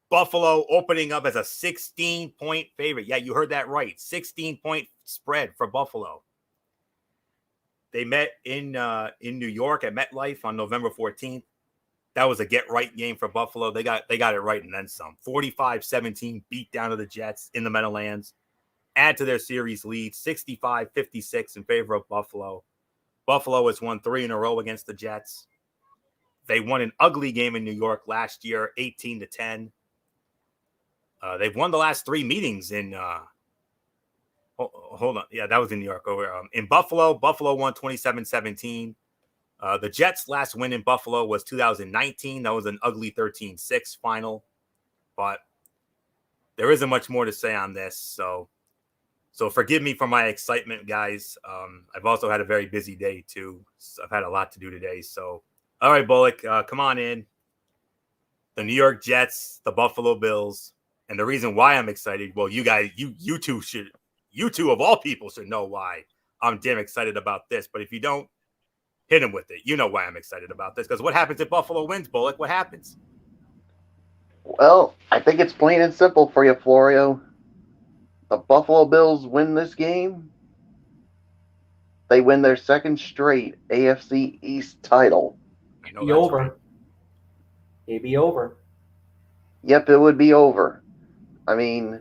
Buffalo opening up as a 16-point favorite. Yeah, you heard that right. 16-point spread for Buffalo. They met in New York at MetLife on November 14th. That was a get-right game for Buffalo. They got it right and then some. 45-17 beat down of the Jets in the Meadowlands. Add to their series lead, 65-56 in favor of Buffalo. Buffalo has won 3 in a row against the Jets. They won an ugly game in New York last year, 18-10. They've won the last 3 meetings in hold on. Yeah, that was in New York. In Buffalo won 27-17. The Jets' last win in Buffalo was 2019. That was an ugly 13-6 final. But there isn't much more to say on this. So forgive me for my excitement, guys. I've also had a very busy day, too. So I've had a lot to do today. So, all right, Bullock, come on in. The New York Jets, the Buffalo Bills. And the reason why I'm excited, well, you guys, you two of all people should know why I'm damn excited about this. But if you don't, hit him with it. You know why I'm excited about this. Because what happens if Buffalo wins, Bullock? What happens? Well, I think it's plain and simple for you, Florio. The Buffalo Bills win this game. They win their second straight AFC East title. You know, that's right. It'd be over. Yep, it would be over. I mean,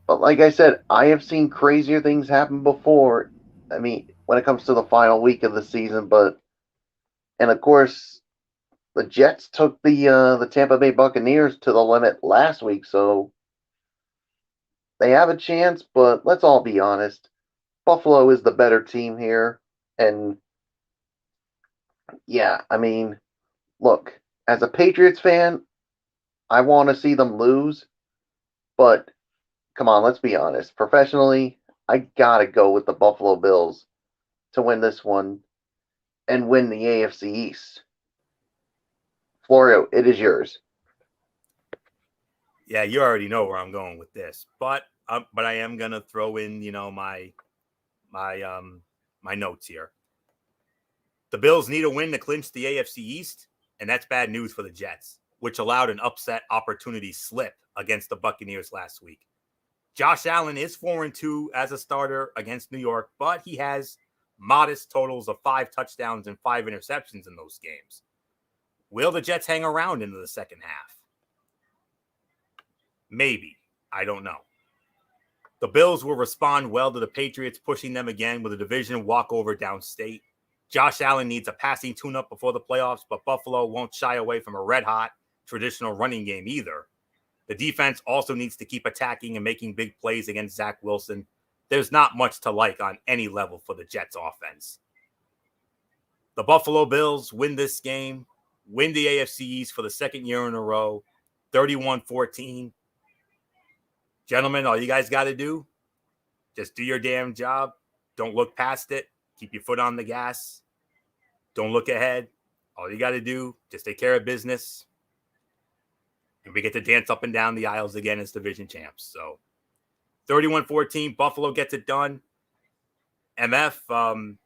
but like I said, I have seen crazier things happen before. I mean, when it comes to the final week of the season, and of course, the Jets took the Tampa Bay Buccaneers to the limit last week, so they have a chance. But let's all be honest, Buffalo is the better team here, and yeah, I mean, look, as a Patriots fan, I want to see them lose, but come on, let's be honest. Professionally, I gotta go with the Buffalo Bills to win this one and win the AFC East. Florio, it is yours. Yeah, you already know where I'm going with this, but I am gonna throw in, my notes here. The Bills need a win to clinch the AFC East, and that's bad news for the Jets, which allowed an upset opportunity slip against the Buccaneers last week. Josh Allen is 4-2 as a starter against New York, but he has modest totals of 5 touchdowns and 5 interceptions in those games. Will the Jets hang around into the second half? Maybe. I don't know. The Bills will respond well to the Patriots pushing them again with a division walkover downstate. Josh Allen needs a passing tune-up before the playoffs, but Buffalo won't shy away from a red-hot traditional running game either. The defense also needs to keep attacking and making big plays against Zach Wilson. There's not much to like on any level for the Jets offense. The Buffalo Bills win this game, win the AFC East for the second year in a row, 31-14. Gentlemen, all you guys got to do, just do your damn job. Don't look past it. Keep your foot on the gas. Don't look ahead. All you got to do, just take care of business. And we get to dance up and down the aisles again as division champs. So 31-14, Buffalo gets it done. MF,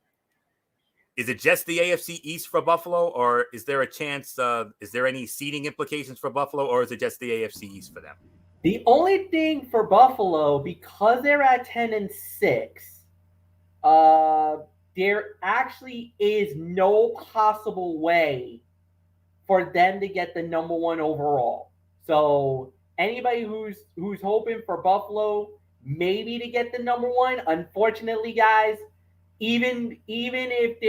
is it just the AFC East for Buffalo, or is there a chance, is there any seeding implications for Buffalo, or is it just the AFC East for them? The only thing for Buffalo, because they're at 10-6, there actually is no possible way for them to get the number 1 overall. So anybody who's hoping for Buffalo maybe to get the number 1, unfortunately, guys, even if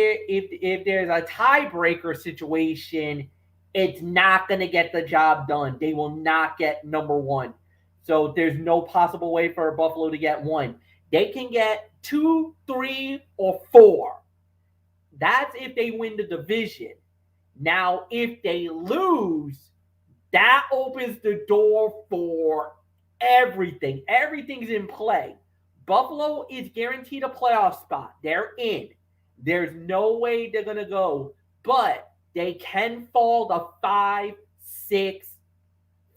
there's a tiebreaker situation, it's not going to get the job done. They will not get number 1. So there's no possible way for Buffalo to get 1. They can get 2, 3, or 4. That's if they win the division. Now, if they lose, that opens the door for everything. Everything's in play. Buffalo is guaranteed a playoff spot. They're in. There's no way they're going to go. But they can fall to 5, 6,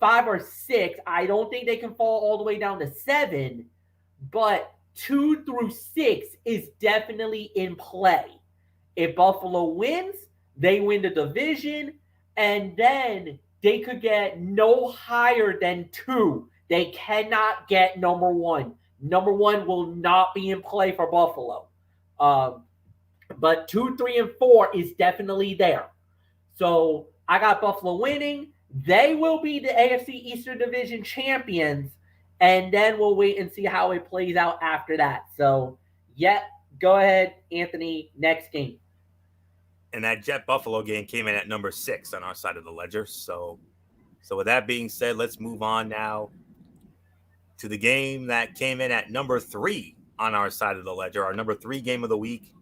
5 or 6. I don't think they can fall all the way down to 7, but 2 through 6 is definitely in play. If Buffalo wins, they win the division, and then they could get no higher than 2. They cannot get number 1. Number 1 will not be in play for Buffalo. But 2, 3, and 4 is definitely there. So I got Buffalo winning. They will be the AFC Eastern Division champions, and then we'll wait and see how it plays out after that. So, go ahead, Anthony. Next game. And that Jet-Buffalo game came in at number 6 on our side of the ledger. So with that being said, let's move on now to the game that came in at number 3 on our side of the ledger, our number 3 game of the week.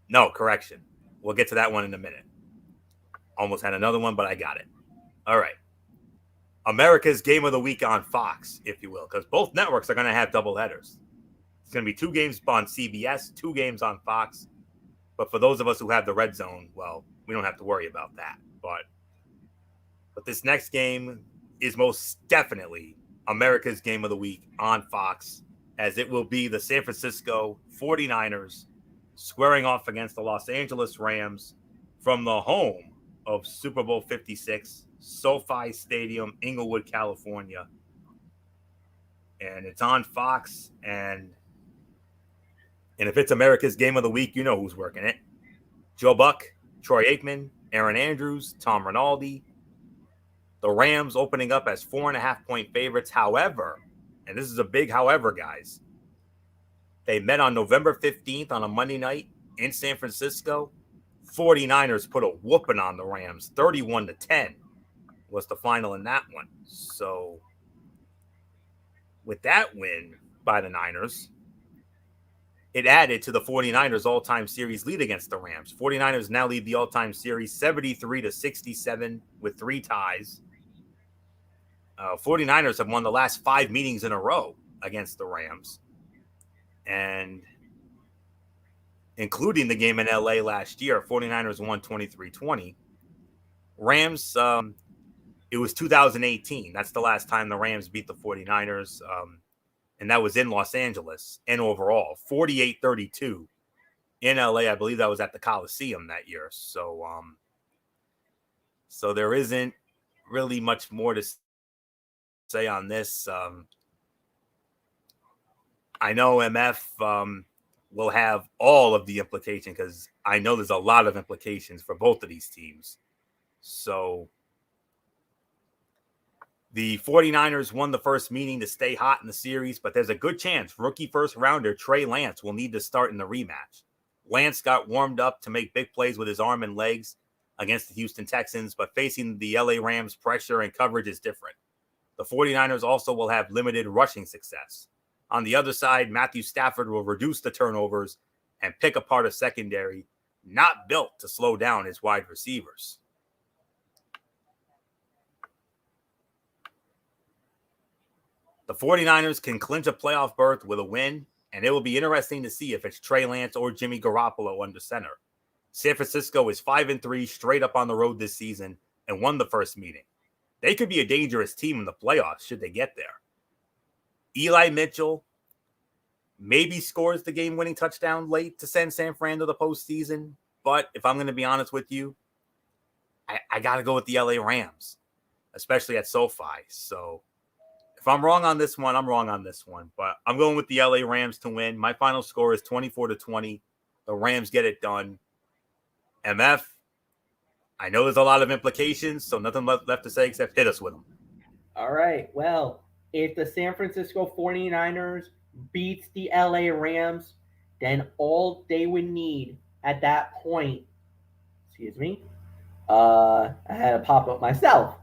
No, correction. We'll get to that one in a minute. Almost had another one, but I got it. All right. America's game of the week on Fox, if you will, because both networks are going to have doubleheaders. It's going to be 2 games on CBS, 2 games on Fox. But for those of us who have the red zone, well, we don't have to worry about that. But this next game is most definitely America's game of the week on Fox, as it will be the San Francisco 49ers squaring off against the Los Angeles Rams from the home of Super Bowl 56, SoFi Stadium, Inglewood, California. And it's on Fox, and if it's America's game of the week, you know who's working it. Joe Buck, Troy Aikman, Aaron Andrews, Tom Rinaldi. The Rams opening up as 4.5-point favorites. However, and this is a big however, guys, they met on November 15th on a Monday night in San Francisco. 49ers put a whooping on the Rams. 31-10 was the final in that one. So with that win by the Niners, it added to the 49ers all-time series lead against the Rams. 49ers now lead the all-time series 73-67 with 3 ties. 49ers have won the last 5 meetings in a row against the Rams, and including the game in LA last year, 49ers won 23-20. Rams, it was 2018. That's the last time the Rams beat the 49ers, and that was in Los Angeles and overall, 48-32 in LA. I believe that was at the Coliseum that year. So there isn't really much more to say on this. I know MF will have all of the implication, because I know there's a lot of implications for both of these teams. So the 49ers won the first meeting to stay hot in the series, but there's a good chance rookie first rounder Trey Lance will need to start in the rematch. Lance got warmed up to make big plays with his arm and legs against the Houston Texans, but facing the LA Rams, pressure and coverage is different. The 49ers also will have limited rushing success. On the other side, Matthew Stafford will reduce the turnovers and pick apart a secondary not built to slow down his wide receivers. The 49ers can clinch a playoff berth with a win, and it will be interesting to see if it's Trey Lance or Jimmy Garoppolo under center. San Francisco is 5-3 straight up on the road this season and won the first meeting. They could be a dangerous team in the playoffs should they get there. Eli Mitchell maybe scores the game-winning touchdown late to send San Fran to the postseason, but if I'm going to be honest with you, I got to go with the LA Rams, especially at SoFi. So if I'm wrong on this one, I'm wrong on this one, but I'm going with the LA Rams to win. My final score is 24-20. The Rams get it done. MF, I know there's a lot of implications, so nothing left to say except hit us with them. All right. Well, if the San Francisco 49ers beats the LA Rams, then all they would need at that point, I had to pop up myself.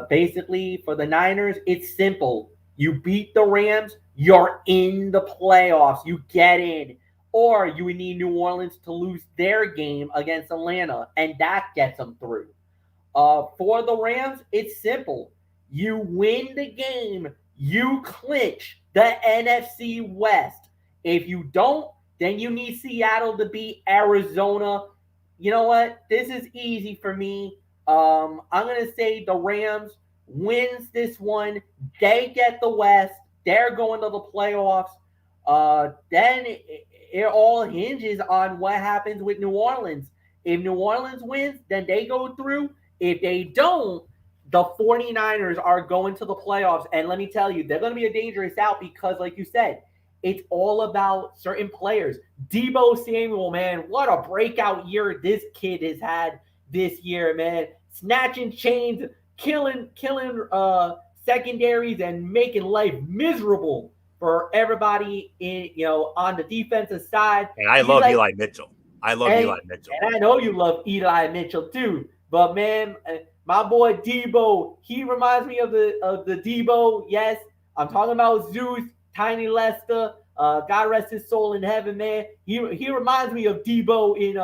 Basically, for the Niners, it's simple. You beat the Rams, you're in the playoffs. You get in. Or you would need New Orleans to lose their game against Atlanta, and that gets them through. For the Rams, it's simple. You win the game, you clinch the NFC West. If you don't, then you need Seattle to beat Arizona. You know what? This is easy for me. I'm gonna say the Rams wins this one. They get the West. They're going to the playoffs. Then it all hinges on what happens with New Orleans. If New Orleans wins, then they go through. If they don't, the 49ers are going to the playoffs. And let me tell you, they're going to be a dangerous out because, like you said, it's all about certain players. Deebo Samuel, man, what a breakout year this kid has had this year, man. Snatching chains, killing secondaries, and making life miserable for everybody on the defensive side. And I love Eli Mitchell. I love Eli Mitchell. And I know you love Eli Mitchell too. But man, my boy Deebo, he reminds me of the Deebo. Yes, I'm talking about Zeus, Tiny Lester. God rest his soul in heaven, man. He reminds me of Deebo in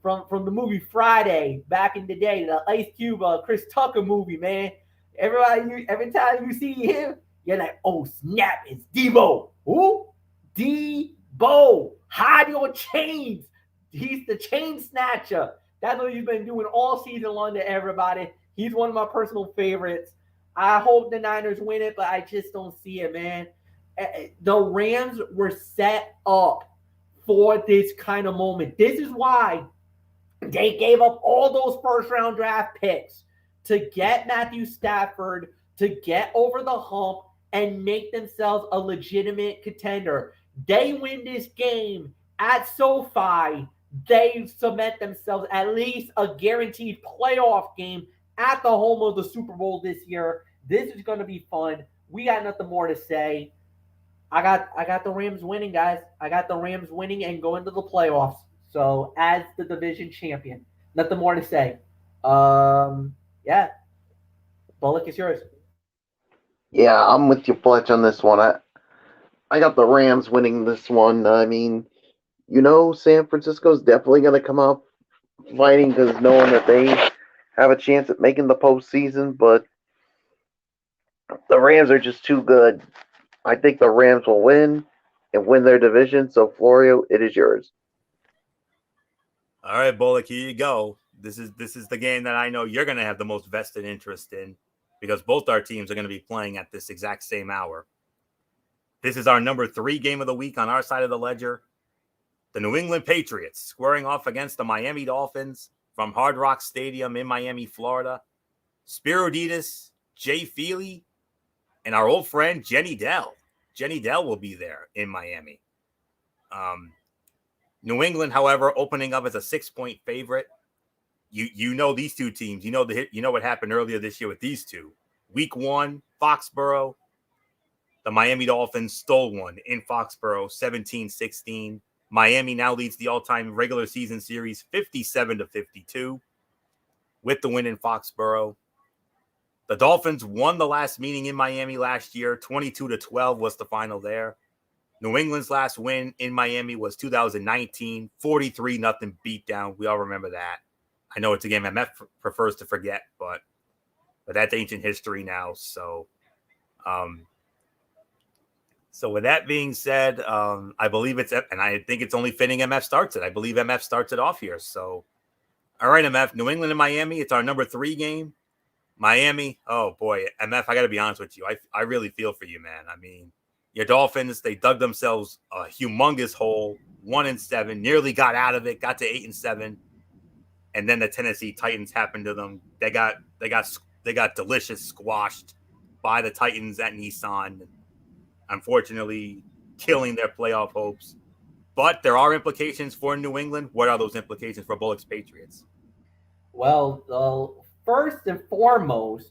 from the movie Friday back in the day, the Ice Cube Chris Tucker movie, man. Every time you see him, you're like, oh snap, it's Deebo. Who? Deebo. Hide your chains. He's the chain snatcher. That's what he's been doing all season long to everybody. He's one of my personal favorites. I hope the Niners win it, but I just don't see it, man. The Rams were set up for this kind of moment. This is why they gave up all those first-round draft picks to get Matthew Stafford, to get over the hump, and make themselves a legitimate contender. They win this game at SoFi. They cement themselves at least a guaranteed playoff game at the home of the Super Bowl this year. This is going to be fun. We got nothing more to say. I got the Rams winning, guys. I got the Rams winning and going to the playoffs. So as the division champion, nothing more to say. Yeah. Bullock, is yours. Yeah, I'm with you, Fletch, on this one. I got the Rams winning this one. I mean, San Francisco's definitely going to come out fighting because knowing that they have a chance at making the postseason, but the Rams are just too good. I think the Rams will win and win their division. So, Florio, it is yours. All right, Bullock, here you go. This is the game that I know you're going to have the most vested interest in because both our teams are going to be playing at this exact same hour. This is our number 3 game of the week on our side of the ledger. The New England Patriots squaring off against the Miami Dolphins from Hard Rock Stadium in Miami, Florida. Spiro Ditas, Jay Feely, and our old friend Jenny Dell. Jenny Dell will be there in Miami. New England, however, opening up as a 6-point favorite. You know these two teams. You know what happened earlier this year with these two. Week 1, Foxborough. The Miami Dolphins stole one in Foxborough, 17-16. Miami now leads the all-time regular season series 57-52 with the win in Foxborough. The Dolphins won the last meeting in Miami last year. 22-12 was the final there. New England's last win in Miami was 2019, 43-0 beatdown. We all remember that. I know it's a game MF prefers to forget, but that's ancient history now. So with that being said, I believe and I think it's only fitting MF starts it. I believe MF starts it off here. So, all right, MF, New England and Miami. It's our number 3 game. Miami, oh boy, MF, I got to be honest with you. I really feel for you, man. I mean, your Dolphins, they dug themselves a humongous hole, 1-7, nearly got out of it, got to 8-7, and then the Tennessee Titans happened to them. They got delicious squashed by the Titans at Nissan, unfortunately killing their playoff hopes. But there are implications for New England. What are those implications for Bullock's Patriots? Well, first and foremost,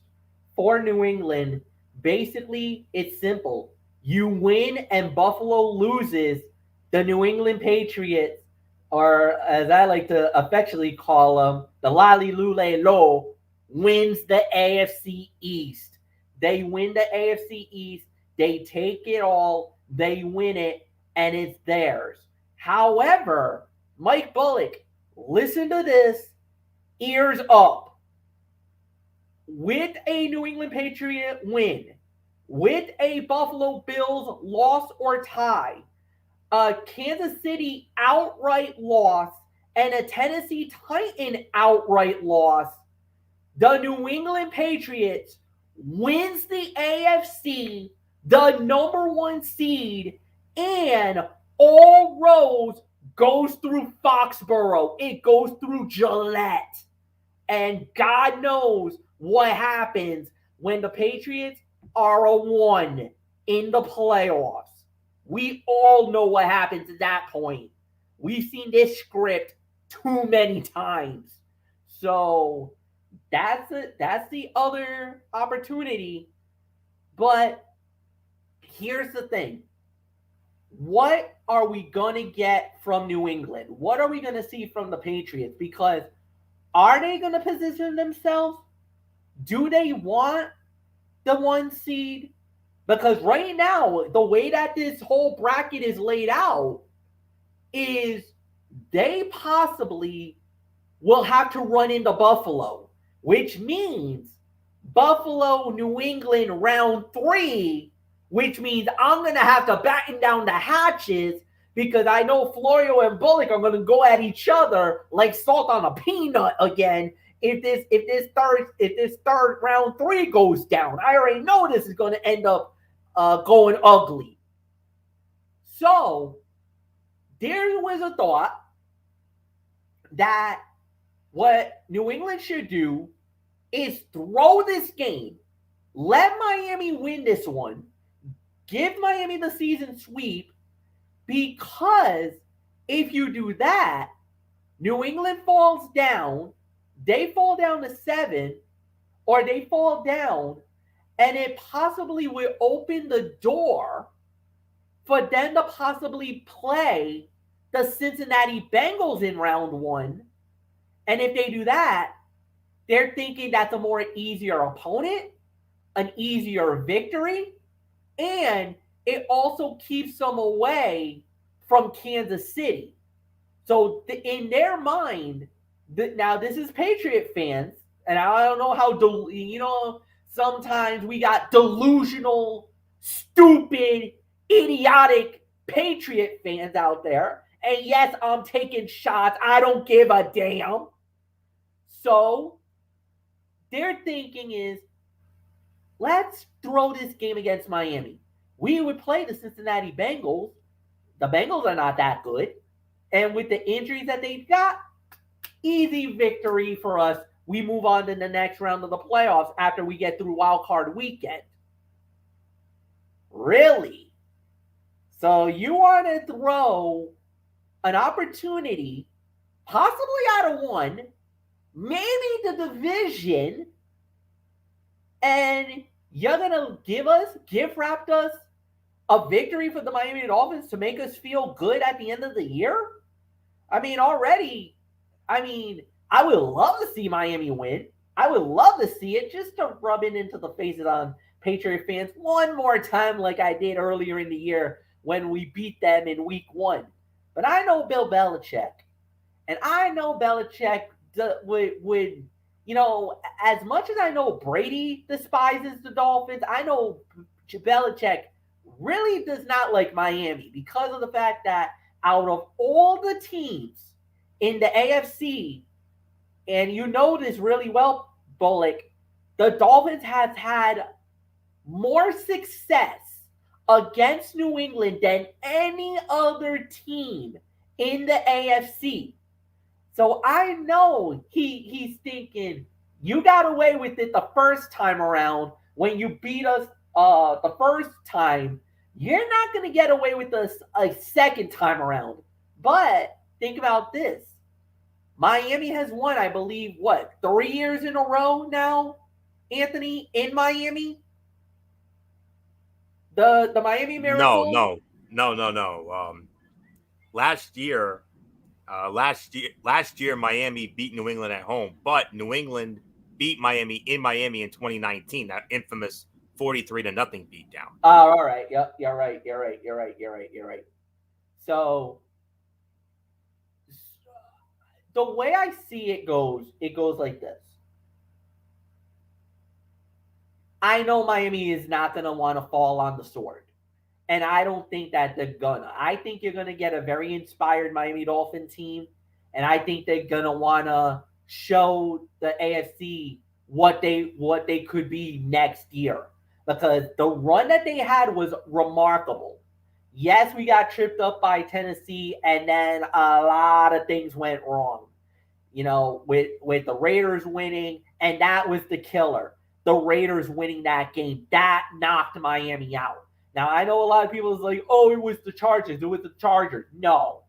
for New England, basically, it's simple. You win and Buffalo loses, the New England Patriots, or as I like to affectionately call them, the Lally Lule Lo, wins the AFC East. They win the AFC East. They take it all. They win it, and it's theirs. However, Mike Bullock, listen to this. Ears up. With a New England Patriot win, with a Buffalo Bills loss or tie, a Kansas City outright loss, and a Tennessee Titan outright loss, the New England Patriots wins the AFC, the number 1 seed, and all roads goes through Foxborough. It goes through Gillette. And God knows what happens when the Patriots are a 1 in the playoffs. We all know what happens at that point. We've seen this script too many times. So that's the other opportunity. But here's the thing. What are we going to get from New England? What are we going to see from the Patriots? Because are they going to position themselves? Do they want the 1 seed? Because right now, the way that this whole bracket is laid out is they possibly will have to run into Buffalo, which means Buffalo, New England round 3, which means I'm going to have to batten down the hatches because I know Florio and Bullock are going to go at each other like salt on a peanut again if this third round 3 goes down. I already know this is going to end up going ugly. So there was a thought that what New England should do is throw this game, let Miami win this one, give Miami the season sweep, because if you do that, New England falls down, they fall down to 7, or they fall down, and it possibly will open the door for them to possibly play the Cincinnati Bengals in round 1. And if they do that, they're thinking that's a more easier opponent, an easier victory, and it also keeps them away from Kansas City. So in their mind, now this is Patriot fans, and I don't know how, sometimes we got delusional, stupid, idiotic Patriot fans out there. And yes, I'm taking shots. I don't give a damn. So their thinking is, let's throw this game against Miami. We would play the Cincinnati Bengals. The Bengals are not that good. And with the injuries that they've got, easy victory for us. We move on to the next round of the playoffs after we get through wild card weekend. Really? So you want to throw an opportunity, possibly out of 1, maybe the division, and you're going to gift wrapped us a victory for the Miami Dolphins to make us feel good at the end of the year? I would love to see Miami win. I would love to see it just to rub it into the faces on Patriot fans one more time like I did earlier in the year when we beat them in week 1. But I know Bill Belichick. And I know Belichick would as much as I know Brady despises the Dolphins, I know Belichick really does not like Miami because of the fact that out of all the teams in the AFC, and you know this really well, Bullock, the Dolphins have had more success against New England than any other team in the AFC. So I know he's thinking, you got away with it the first time around when you beat us the first time. You're not going to get away with us a second time around. But think about this. Miami has won, I believe, 3 years in a row now, Anthony, in Miami? The Miami Miracle? No. Last year, Miami beat New England at home, but New England beat Miami in 2019. That infamous 43-0 beatdown. Oh, all right. Yep, you're right. So the way I see it goes like this. I know Miami is not going to want to fall on the sword. And I don't think that they're gonna. I think you're going to get a very inspired Miami Dolphin team. And I think they're going to want to show the AFC what they could be next year, because the run that they had was remarkable. Yes, we got tripped up by Tennessee, and then a lot of things went wrong. With the Raiders winning, and that was the killer. The Raiders winning that game, that knocked Miami out. Now, I know a lot of people is like, oh, it was the Chargers. It was the Chargers. No.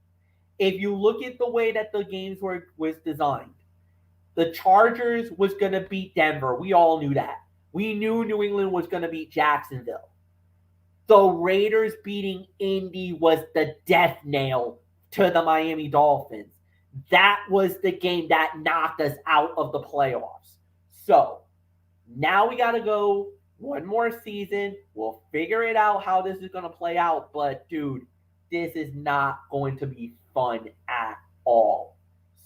If you look at the way that the games was designed, the Chargers was going to beat Denver. We all knew that. We knew New England was going to beat Jacksonville. The Raiders beating Indy was the death nail to the Miami Dolphins. That was the game that knocked us out of the playoffs. So now we got to go one more season. We'll figure it out how this is going to play out. But, dude, this is not going to be fun at all.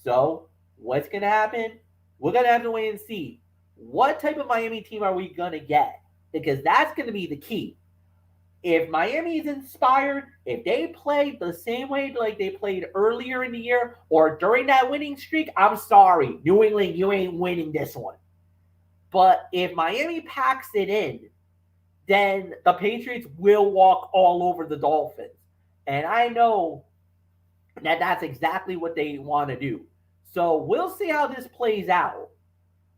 So what's going to happen? We're going to have to wait and see. What type of Miami team are we going to get? Because that's going to be the key. If Miami is inspired, if they play the same way like they played earlier in the year or during that winning streak, I'm sorry, New England, you ain't winning this one. But if Miami packs it in, then the Patriots will walk all over the Dolphins. And I know that that's exactly what they want to do. So we'll see how this plays out.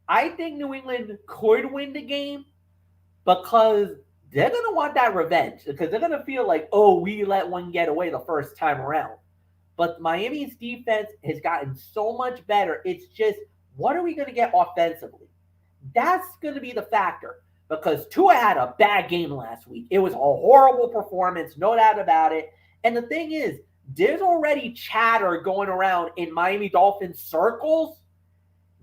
I think New England could win the game because they're going to want that revenge, because they're going to feel like, oh, we let one get away the first time around. But Miami's defense has gotten so much better. It's just, what are we going to get offensively? That's going to be the factor, because Tua had a bad game last week. It was a horrible performance, no doubt about it. And the thing is, there's already chatter going around in Miami Dolphins circles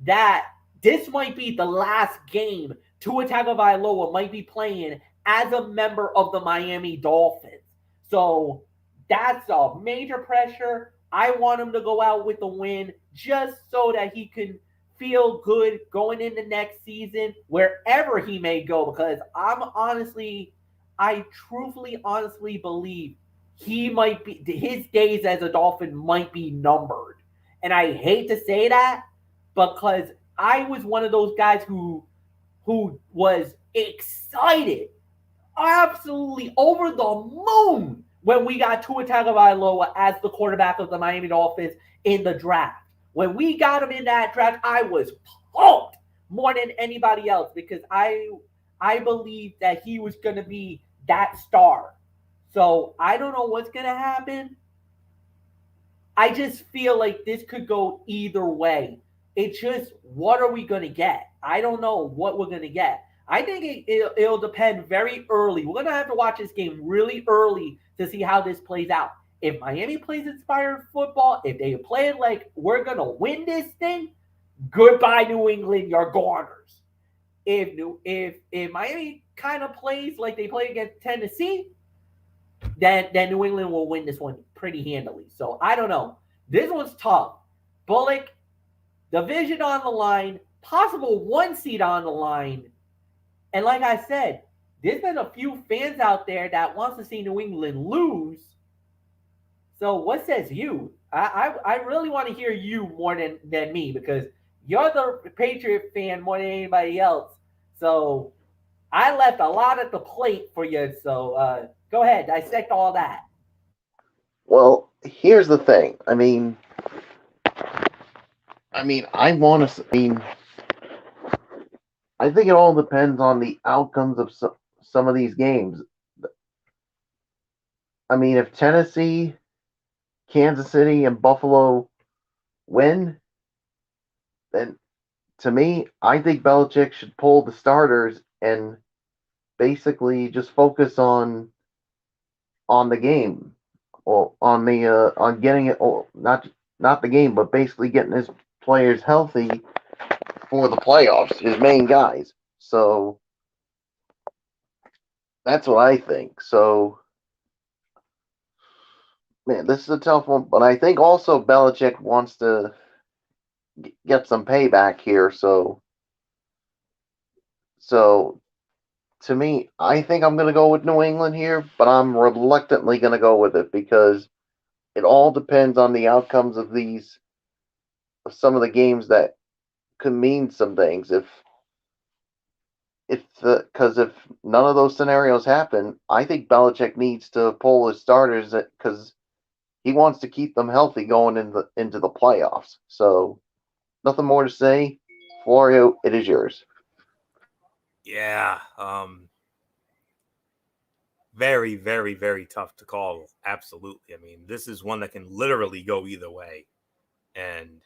that this might be the last game Tua Tagovailoa might be playing as a member of the Miami Dolphins. So that's a major pressure. I want him to go out with the win just so that he can feel good going into next season, wherever he may go, because I truthfully, honestly believe he might be, his days as a Dolphin might be numbered. And I hate to say that, because I was one of those guys who was excited, absolutely over the moon, when we got Tua Tagovailoa as the quarterback of the Miami Dolphins in the draft. When we got him in that draft, I was pumped more than anybody else, because I believed that he was going to be that star. So I don't know what's going to happen. I just feel like this could go either way. It's just, what are we going to get? I don't know what we're going to get. I think it'll depend very early. We're going to have to watch this game really early to see how this plays out. If Miami plays inspired football, if they play it like we're going to win this thing, goodbye New England, you're goners. If Miami kind of plays like they play against Tennessee, then New England will win this one pretty handily. So I don't know. This one's tough. Bullock, division on the line, possible 1 seed on the line. And like I said, there's been a few fans out there that wants to see New England lose. So what says you? I really want to hear you more than me, because you're the Patriot fan more than anybody else. So I left a lot at the plate for you. So go ahead, dissect all that. Well, here's the thing. I mean, I want to. I think it all depends on the outcomes of some of these games. I mean, if Tennessee, Kansas City, and Buffalo win, then to me, I think Belichick should pull the starters and basically just focus on the game, or on getting it, or not the game, but basically getting his players healthy for the playoffs, his main guys. So that's what I think. So, man, this is a tough one, but I think also Belichick wants to get some payback here. So to me, I think I'm going to go with New England here, but I'm reluctantly going to go with it, because it all depends on the outcomes of some of the games that could mean some things. if none of those scenarios happen, I think Belichick needs to pull his starters because he wants to keep them healthy going into the playoffs. So nothing more to say. Florio, it is yours. Yeah. Very, very, very tough to call. Absolutely. I mean, this is one that can literally go either way. And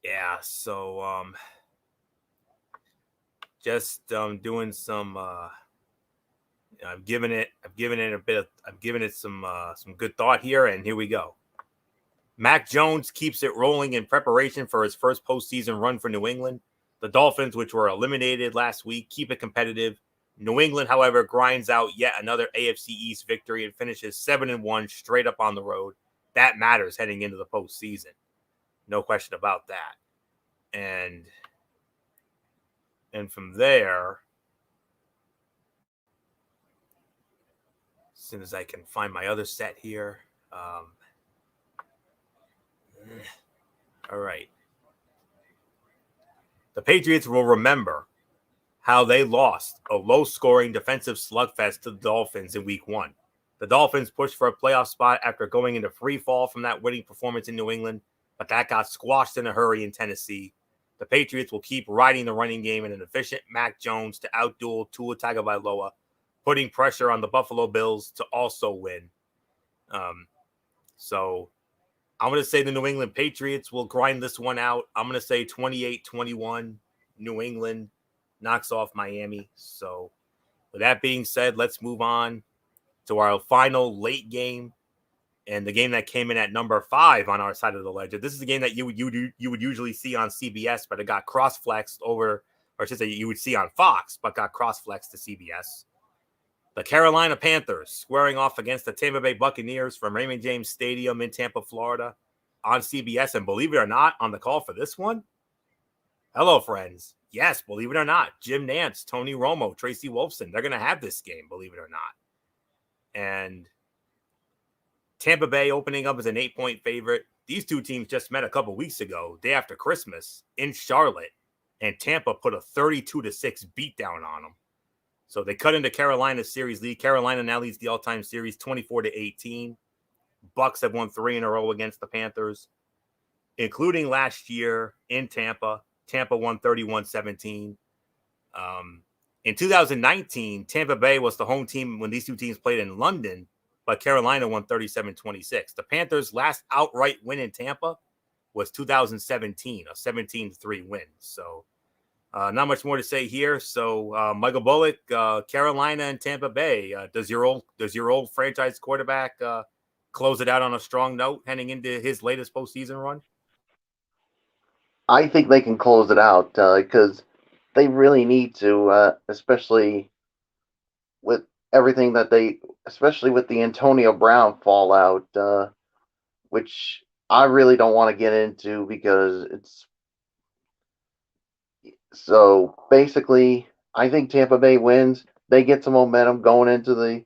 yeah, so just doing some I've given it some good thought here, and here we go. Mac Jones keeps it rolling in preparation for his first postseason run for New England. The Dolphins, which were eliminated last week, keep it competitive. New England, however, grinds out yet another AFC East victory and finishes 7-1 straight up on the road. That matters heading into the postseason. No question about that. And from there, as soon as I can find my other set here. All right. The Patriots will remember how they lost a low-scoring defensive slugfest to the Dolphins in Week 1. The Dolphins pushed for a playoff spot after going into free fall from that winning performance in New England, but that got squashed in a hurry in Tennessee. The Patriots will keep riding the running game and an efficient Mac Jones to outduel Tua Tagovailoa, putting pressure on the Buffalo Bills to also win. So I'm going to say the New England Patriots will grind this one out. I'm going to say 28-21, New England knocks off Miami. So with that being said, let's move on to our final late game, and the game that came in at number 5 on our side of the ledger. This is a game that you would usually see on CBS, but it got cross-flexed over, or I should say you would see on Fox, but got cross-flexed to CBS. The Carolina Panthers squaring off against the Tampa Bay Buccaneers from Raymond James Stadium in Tampa, Florida on CBS. And believe it or not, on the call for this one, hello, friends. Yes, believe it or not, Jim Nantz, Tony Romo, Tracy Wolfson, they're going to have this game, believe it or not. And Tampa Bay opening up as an 8-point favorite. These two teams just met a couple weeks ago, day after Christmas, in Charlotte, and Tampa put a 32-6 beatdown on them. So they cut into Carolina's series lead. Carolina now leads the all-time series 24-18. Bucs have won 3 in a row against the Panthers, including last year in Tampa. Tampa won 31-17. In 2019, Tampa Bay was the home team when these two teams played in London, but Carolina won 37-26. The Panthers' last outright win in Tampa was 2017, a 17-3 win. So not much more to say here. So Michael Bullock, Carolina and Tampa Bay. Does your old franchise quarterback close it out on a strong note heading into his latest postseason run? I think they can close it out because they really need to, especially with everything especially with the Antonio Brown fallout, which I really don't want to get into because it's. So basically, I think Tampa Bay wins. They get some momentum going into the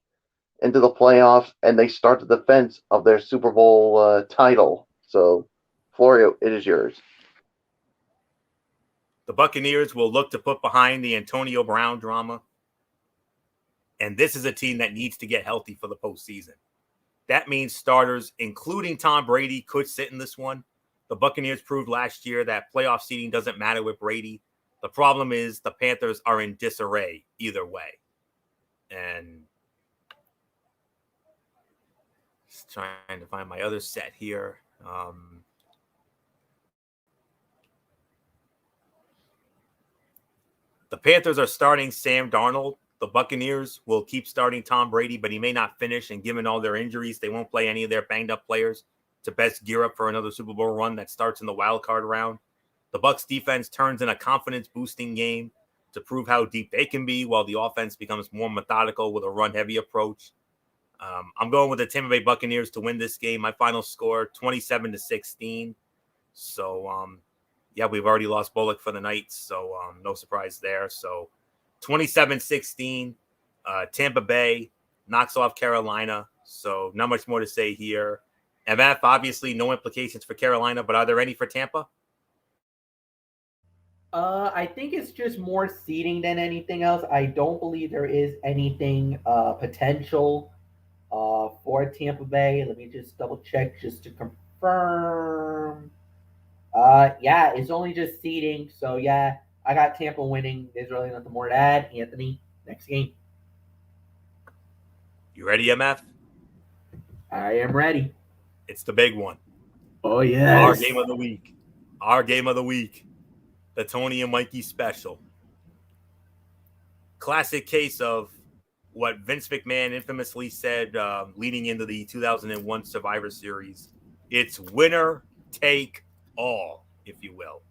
playoffs, and they start the defense of their Super Bowl title. So, Florio, it is yours. The Buccaneers will look to put behind the Antonio Brown drama, and this is a team that needs to get healthy for the postseason. That means starters, including Tom Brady, could sit in this one. The Buccaneers proved last year that playoff seeding doesn't matter with Brady. The problem is the Panthers are in disarray either way. And just trying to find my other set here. The Panthers are starting Sam Darnold. The Buccaneers will keep starting Tom Brady, but he may not finish. And given all their injuries, they won't play any of their banged up players to best gear up for another Super Bowl run that starts in the wild card round. The Bucs defense turns in a confidence-boosting game to prove how deep they can be, while the offense becomes more methodical with a run-heavy approach. I'm going with the Tampa Bay Buccaneers to win this game. My final score, 27-16. So, yeah, we've already lost Bullock for the night, so no surprise there. So 27-16, Tampa Bay knocks off Carolina. So not much more to say here. MF, obviously no implications for Carolina, but are there any for Tampa? I think it's just more seeding than anything else. I don't believe there is anything potential for Tampa Bay. Let me just double check just to confirm. Yeah, it's only just seeding. So yeah, I got Tampa winning. There's really nothing more to add. Anthony, next game. You ready, MF? I am ready. It's the big one. Oh yeah. Our game of the week. Our game of the week. The Tony and Mikey special. Classic case of what Vince McMahon infamously said leading into the 2001 Survivor Series. It's winner take all, if you will.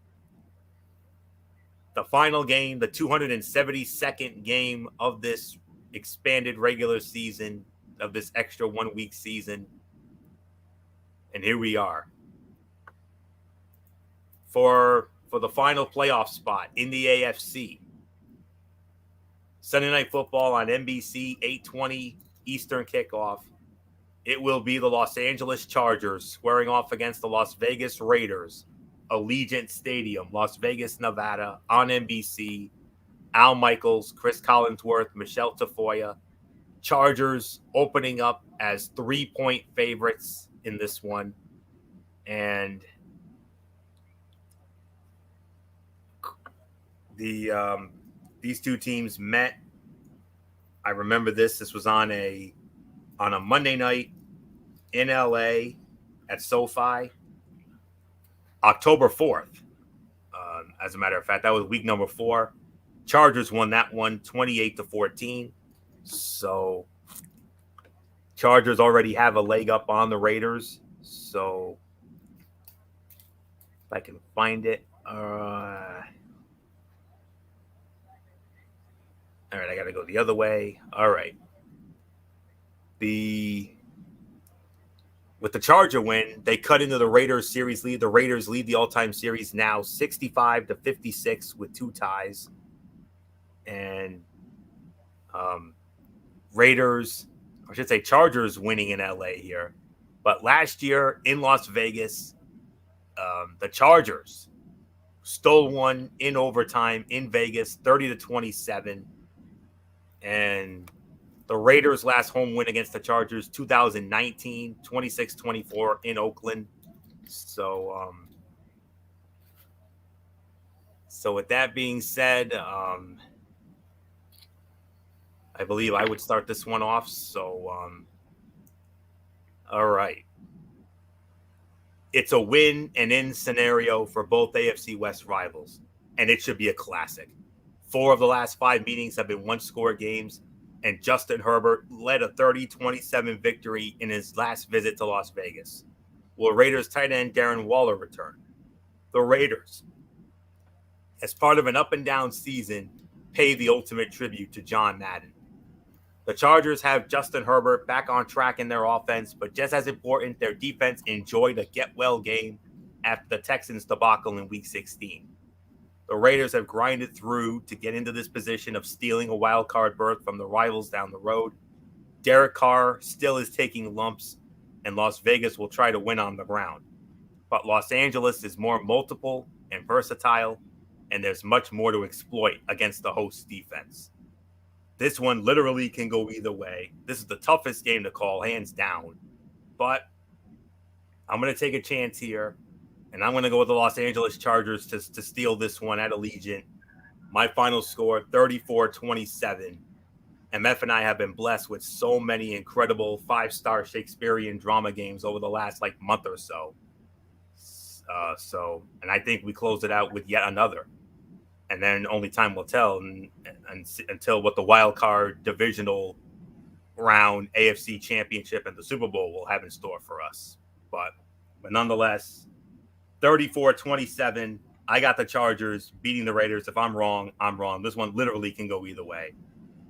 The final game, the 272nd game of this expanded regular season, of this extra 1 week season. And here we are. For the final playoff spot in the AFC. Sunday Night Football on NBC, 8:20 Eastern kickoff. It will be the Los Angeles Chargers squaring off against the Las Vegas Raiders, Allegiant Stadium, Las Vegas, Nevada, on NBC. Al Michaels, Chris Collinsworth, Michelle Tafoya. Chargers opening up as 3-point favorites in this one. And these two teams met. I remember this. This was on a Monday night in LA at SoFi, October 4th. As a matter of fact, that was week number 4. Chargers won that one 28-14. So Chargers already have a leg up on the Raiders. So if I can find it. All right, I got to go the other way. All right. With the Charger win, they cut into the Raiders series lead. The Raiders lead the all-time series now 65-56 with 2 ties. And Chargers winning in LA here. But last year in Las Vegas, the Chargers stole one in overtime in Vegas, 30-27. And the Raiders' last home win against the Chargers, 2019, 26-24 in Oakland. So with that being said, I believe I would start this one off. So, all right. It's a win and in scenario for both AFC West rivals, and it should be a classic. 4 of the last 5 meetings have been one-score games, and Justin Herbert led a 30-27 victory in his last visit to Las Vegas. Will Raiders tight end Darren Waller return? The Raiders, as part of an up-and-down season, pay the ultimate tribute to John Madden. The Chargers have Justin Herbert back on track in their offense, but just as important, their defense enjoyed a get-well game after the Texans debacle in Week 16. The Raiders have grinded through to get into this position of stealing a wild card berth from the rivals down the road. Derek Carr still is taking lumps, and Las Vegas will try to win on the ground. But Los Angeles is more multiple and versatile, and there's much more to exploit against the host defense. This one literally can go either way. This is the toughest game to call, hands down. But I'm going to take a chance here. And I'm going to go with the Los Angeles Chargers to steal this one at Allegiant. My final score, 34-27. MF and I have been blessed with so many incredible 5-star Shakespearean drama games over the last month or so. And I think we closed it out with yet another. And then only time will tell until what the wild card divisional round AFC Championship and the Super Bowl will have in store for us. But nonetheless, 34-27. I got the Chargers beating the Raiders. If I'm wrong, I'm wrong. This one literally can go either way.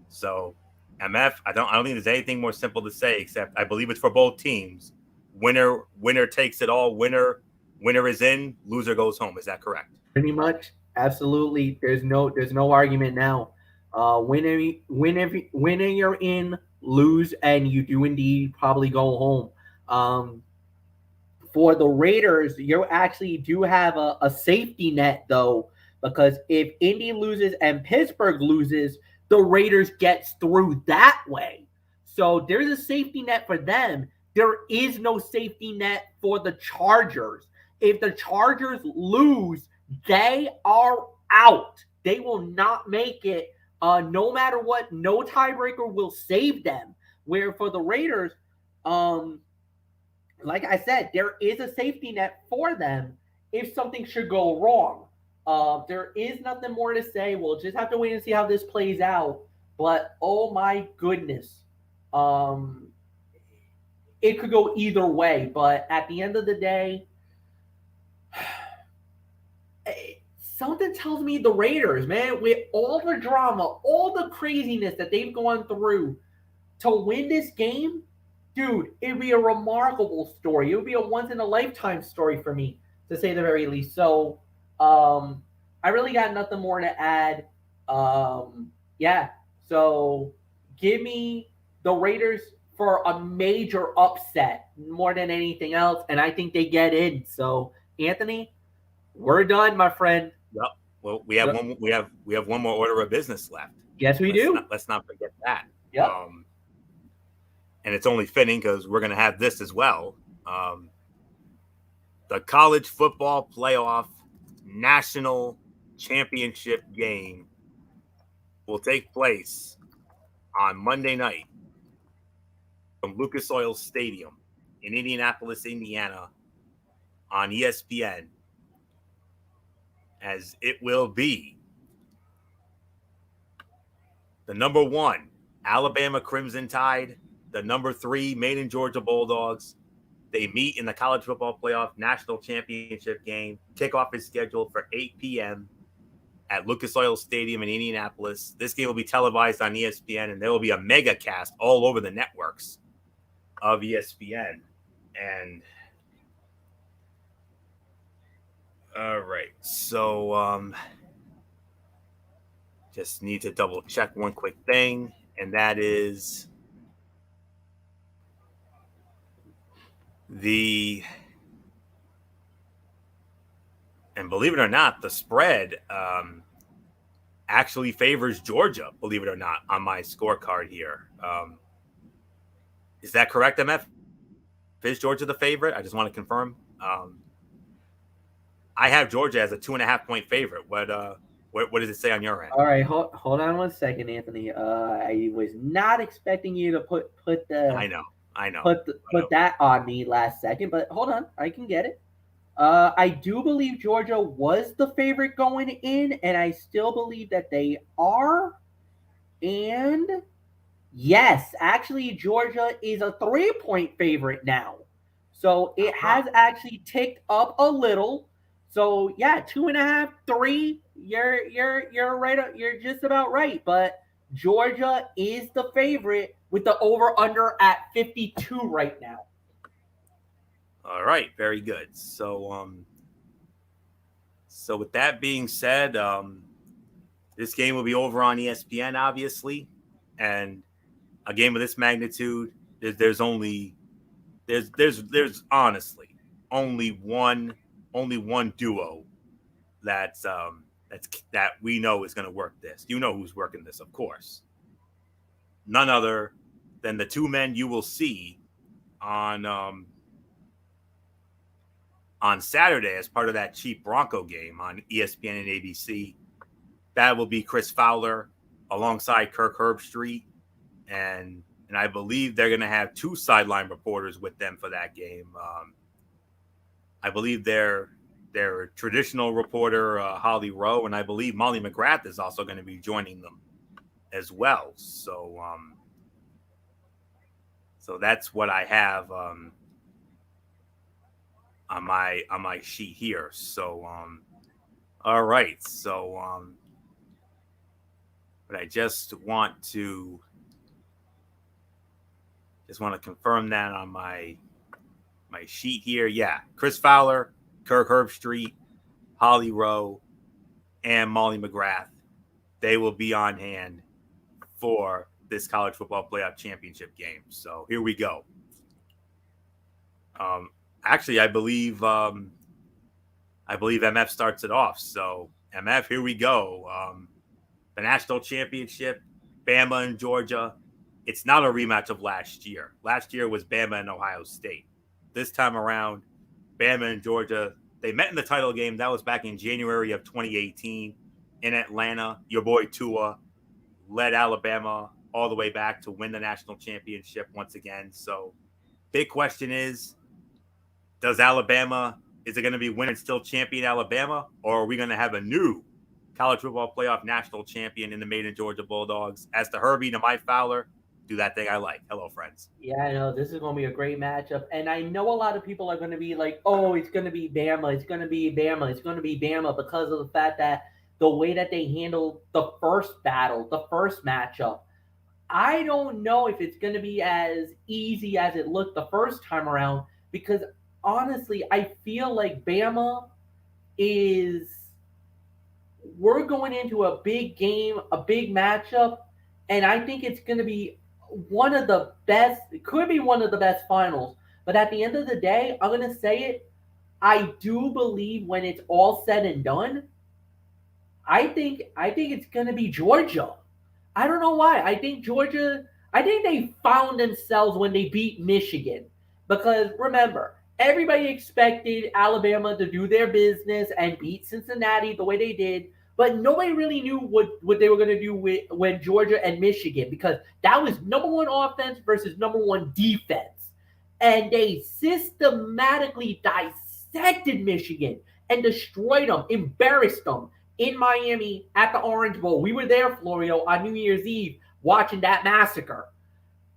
So, MF, I don't think there's anything more simple to say except I believe it's for both teams. Winner takes it all. Winner is in. Loser goes home. Is that correct? Pretty much, absolutely. There's no argument now. Winner you're in. Lose and you do indeed probably go home. For the Raiders, you actually do have a safety net, though, because if Indy loses and Pittsburgh loses, the Raiders gets through that way. So there's a safety net for them. There is no safety net for the Chargers. If the Chargers lose, they are out. They will not make it. No matter what, no tiebreaker will save them. Where for the Raiders, like I said, there is a safety net for them if something should go wrong. There is nothing more to say. We'll just have to wait and see how this plays out. But oh my goodness, it could go either way. But at the end of the day, something tells me the Raiders, man, with all the drama, all the craziness that they've gone through, to win this game, dude, it'd be a remarkable story. It would be a once-in-a-lifetime story for me, to say the very least. So, I really got nothing more to add. Yeah, so give me the Raiders for a major upset more than anything else, and I think they get in. So, Anthony, we're done, my friend. Yep. Well, we have one. We have one more order of business left. Yes, we do. Let's not forget that. Yep. And it's only fitting because we're going to have this as well. The college football playoff national championship game will take place on Monday night from Lucas Oil Stadium in Indianapolis, Indiana, on ESPN, as it will be the number 1 Alabama Crimson Tide, the number 3 Maine Georgia Bulldogs. They meet in the college football playoff national championship game. Kickoff is scheduled for 8 p.m. at Lucas Oil Stadium in Indianapolis. This game will be televised on ESPN, and there will be a mega cast all over the networks of ESPN. And all right, so just need to double check one quick thing, and that is and believe it or not, the spread actually favors Georgia, believe it or not, on my scorecard here. Is that correct, MF? Is Georgia the favorite? I just want to confirm. I have Georgia as a 2.5-point favorite. What does it say on your end? All right, hold on one second, Anthony. I was not expecting you to put the. I know. Put that on me last second, but hold on, I can get it. I do believe Georgia was the favorite going in, and I still believe that they are. And yes, actually, Georgia is a 3-point favorite now, so it has actually ticked up a little. So yeah, 2.5, 3. You're right. You're just about right. But Georgia is the favorite with the over/under at 52 right now. All right, very good. So with that being said, this game will be over on ESPN, obviously, and a game of this magnitude, there's honestly only one duo that we know is going to work this. You know who's working this, of course. None other than the 2 men you will see on Saturday as part of that cheap Bronco game on ESPN and ABC. That will be Chris Fowler alongside Kirk Herbstreit, and I believe they're going to have 2 sideline reporters with them for that game. I believe their traditional reporter, Holly Rowe, and I believe Molly McGrath is also going to be joining them as well. So that's what I have on my sheet here. So all right. So but I just want to confirm that on my sheet here. Yeah, Chris Fowler, Kirk Herbstreit, Holly Rowe, and Molly McGrath. They will be on hand for this college football playoff championship game. So here we go. Actually, I believe MF starts it off. So MF, here we go. The national championship, Bama and Georgia. It's not a rematch of last year. Last year was Bama and Ohio State. This time around, Bama and Georgia, they met in the title game. That was back in January of 2018 in Atlanta. Your boy Tua led Alabama all the way back to win the national championship once again. So, big question is, is it going to be win and still champion Alabama, or are we going to have a new college football playoff national champion in the Made in Georgia Bulldogs? As to Herbie, to my Fowler, do that thing I like. Hello, friends. Yeah, I know this is going to be a great matchup, and I know a lot of people are going to be like, "Oh, it's going to be Bama. It's going to be Bama. It's going to be Bama," because of the fact that the way that they handled the first battle, the first matchup. I don't know if it's going to be as easy as it looked the first time around, because honestly, I feel like Bama is. We're going into a big game, a big matchup, and I think it's going to be one of the best. It could be one of the best finals. But at the end of the day, I'm going to say it. I do believe when it's all said and done, I think it's going to be Georgia. I don't know why. I think Georgia. I think they found themselves when they beat Michigan, because remember, everybody expected Alabama to do their business and beat Cincinnati the way they did, but nobody really knew what they were going to do when Georgia and Michigan, because that was number one offense versus number one defense. And they systematically dissected Michigan and destroyed them, embarrassed them in Miami at the Orange Bowl. We were there, Florio, on New Year's Eve watching that massacre.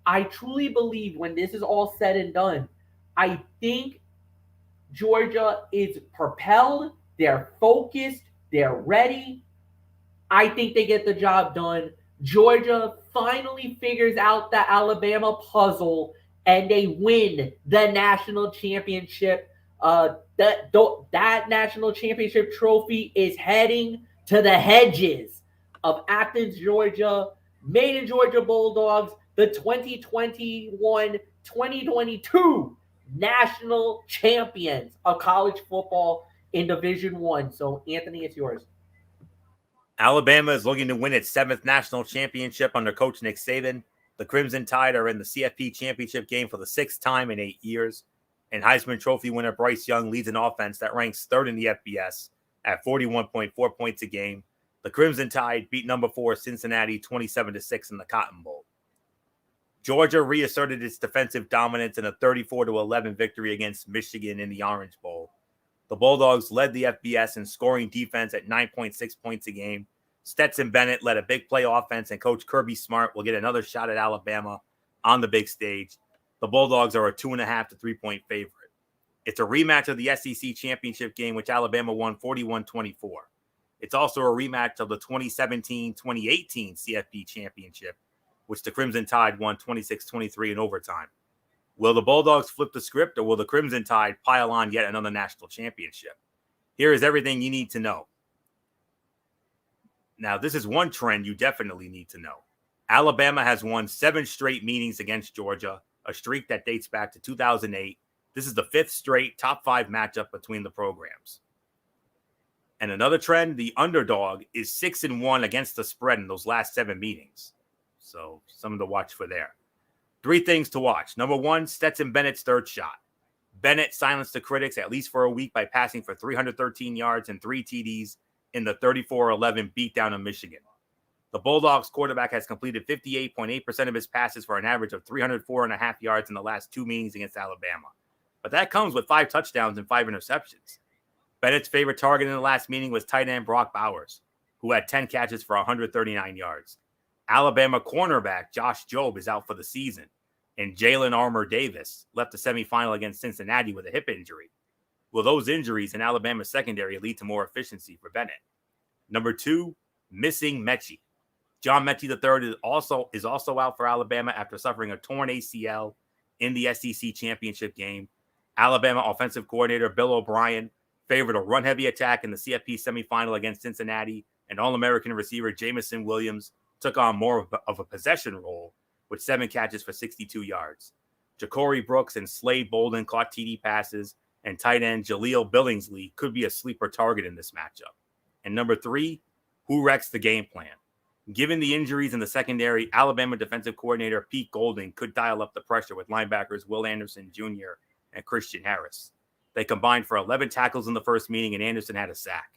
I truly believe when this is all said and done, I think Georgia is propelled, they're focused, they're ready. I think they get the job done. Georgia finally figures out the Alabama puzzle and they win the national championship. That national championship trophy is heading to the hedges of Athens, Georgia. Made in Georgia Bulldogs, the 2021-2022 national champions of college football in Division One. So, Anthony, it's yours. Alabama is looking to win its 7th national championship under Coach Nick Saban. The Crimson Tide are in the CFP championship game for the 6th time in 8 years. And Heisman Trophy winner Bryce Young leads an offense that ranks 3rd in the FBS at 41.4 points a game. The Crimson Tide beat number 4 Cincinnati 27-6 in the Cotton Bowl. Georgia reasserted its defensive dominance in a 34-11 victory against Michigan in the Orange Bowl. The Bulldogs led the FBS in scoring defense at 9.6 points a game. Stetson Bennett led a big play offense, and Coach Kirby Smart will get another shot at Alabama on the big stage. The Bulldogs are a 2.5 to 3-point favorite. It's a rematch of the SEC championship game, which Alabama won 41-24. It's also a rematch of the 2017-2018 CFP championship, which the Crimson Tide won 26-23 in overtime. Will the Bulldogs flip the script, or will the Crimson Tide pile on yet another national championship? Here is everything you need to know. Now, this is one trend you definitely need to know. Alabama has won 7 straight meetings against Georgia, a streak that dates back to 2008. This is the 5th straight top 5 matchup between the programs. And another trend, the underdog is 6-1 against the spread in those last 7 meetings. So something to watch for there. 3 things to watch. Number 1, Stetson Bennett's 3rd shot. Bennett silenced the critics at least for a week by passing for 313 yards and 3 TDs in the 34-11 beatdown of Michigan. The Bulldogs quarterback has completed 58.8% of his passes for an average of 304.5 yards in the last 2 meetings against Alabama. But that comes with 5 touchdowns and 5 interceptions. Bennett's favorite target in the last meeting was tight end Brock Bowers, who had 10 catches for 139 yards. Alabama cornerback Josh Jobe is out for the season, and Jalen Armour Davis left the semifinal against Cincinnati with a hip injury. Will those injuries in Alabama's secondary lead to more efficiency for Bennett? Number 2, missing Mechie. John Mechie III is also out for Alabama after suffering a torn ACL in the SEC championship game. Alabama offensive coordinator Bill O'Brien favored a run-heavy attack in the CFP semifinal against Cincinnati, and All-American receiver Jamison Williams took on more of a possession role with 7 catches for 62 yards. Ja'Cory Brooks and Slade Bolden caught TD passes, and tight end Jaleel Billingsley could be a sleeper target in this matchup. And number 3, who wrecks the game plan? Given the injuries in the secondary, Alabama defensive coordinator Pete Golding could dial up the pressure with linebackers Will Anderson Jr. and Christian Harris. They combined for 11 tackles in the first meeting, and Anderson had a sack.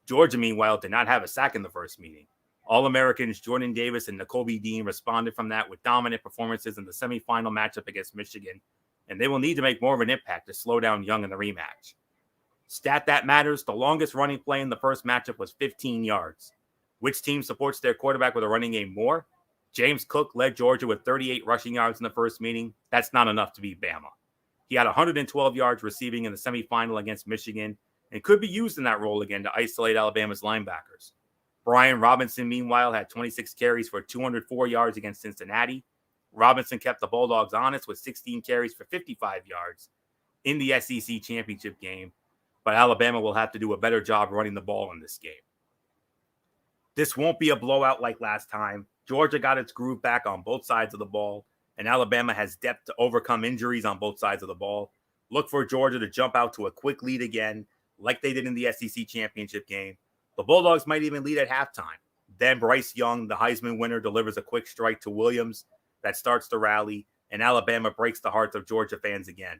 Georgia, meanwhile, did not have a sack in the first meeting. All-Americans Jordan Davis and Nakobe Dean responded from that with dominant performances in the semifinal matchup against Michigan, and they will need to make more of an impact to slow down Young in the rematch. Stat that matters, the longest running play in the first matchup was 15 yards. Which team supports their quarterback with a running game more? James Cook led Georgia with 38 rushing yards in the first meeting. That's not enough to beat Bama. He had 112 yards receiving in the semifinal against Michigan and could be used in that role again to isolate Alabama's linebackers. Brian Robinson, meanwhile, had 26 carries for 204 yards against Cincinnati. Robinson kept the Bulldogs honest with 16 carries for 55 yards in the SEC championship game, but Alabama will have to do a better job running the ball in this game. This won't be a blowout like last time. Georgia got its groove back on both sides of the ball, and Alabama has depth to overcome injuries on both sides of the ball. Look for Georgia to jump out to a quick lead again, like they did in the SEC championship game. The Bulldogs might even lead at halftime. Then Bryce Young, the Heisman winner, delivers a quick strike to Williams that starts the rally, and Alabama breaks the hearts of Georgia fans again.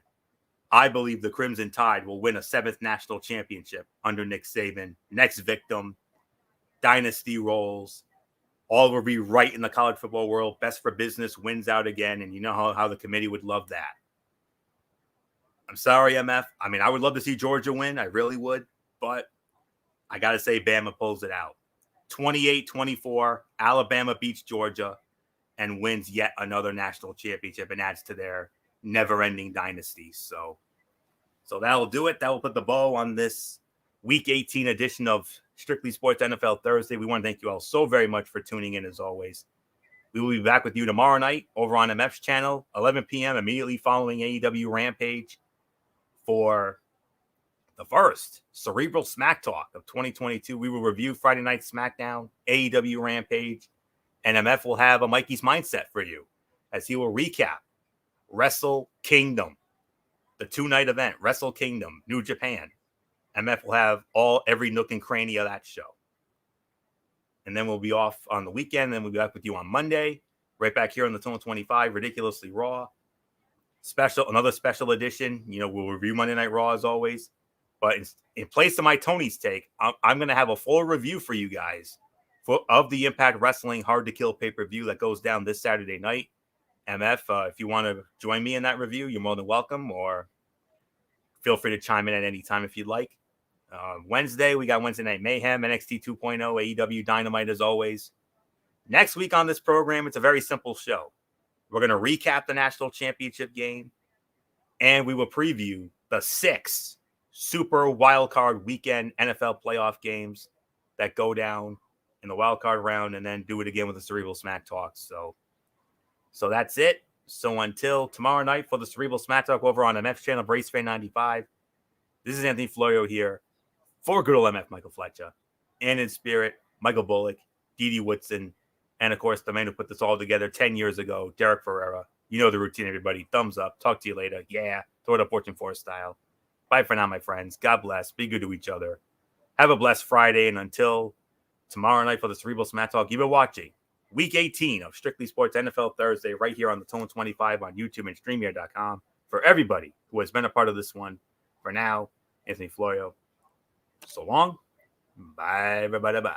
I believe the Crimson Tide will win a 7th national championship under Nick Saban. Next victim. Dynasty rolls. All will be right in the college football world. Best for business wins out again, and you know how the committee would love that. I'm sorry, MF. I mean, I would love to see Georgia win. I really would, but I got to say Bama pulls it out. 28-24, Alabama beats Georgia and wins yet another national championship and adds to their never-ending dynasty. So that'll do it. That will put the bow on this Week 18 edition of Strictly Sports NFL Thursday. We want to thank you all so very much for tuning in as always. We will be back with you tomorrow night over on MF's channel, 11 p.m., immediately following AEW Rampage for the first Cerebral Smack Talk of 2022. We will review Friday Night SmackDown, AEW Rampage, and MF will have a Mikey's Mindset for you as he will recap Wrestle Kingdom, the 2-night event, Wrestle Kingdom, New Japan. MF will have every nook and cranny of that show. And then we'll be off on the weekend. Then we'll be back with you on Monday, right back here on the Tone 25, Ridiculously Raw. Another special edition. We'll review Monday Night Raw as always. But in place of my Tony's take, I'm going to have a full review for you guys of the Impact Wrestling Hard to Kill pay-per-view that goes down this Saturday night. MF, if you want to join me in that review, you're more than welcome, or feel free to chime in at any time if you'd like. Wednesday, we got Wednesday Night Mayhem, NXT 2.0, AEW Dynamite as always. Next week on this program, it's a very simple show. We're going to recap the national championship game, and we will preview the 6 super wildcard weekend NFL playoff games that go down in the wildcard round, and then do it again with the Cerebral Smack Talk. So that's it. So until tomorrow night for the Cerebral Smack Talk over on MF's channel, BraceFan95, this is Anthony Florio here for good old MF Michael Fletcher, and in spirit, Michael Bullock, Dede Woodson, and of course, the man who put this all together 10 years ago, Derek Ferreira. You know the routine, everybody. Thumbs up. Talk to you later. Yeah. Throw it up Fortune 4 style. Bye for now, my friends. God bless. Be good to each other. Have a blessed Friday, and until tomorrow night for the Cerebral Smack Talk, you've been watching Week 18 of Strictly Sports NFL Thursday right here on the Tone 25 on YouTube and StreamYard.com. For everybody who has been a part of this one, for now, Anthony Florio. So long. Bye, everybody. Bye.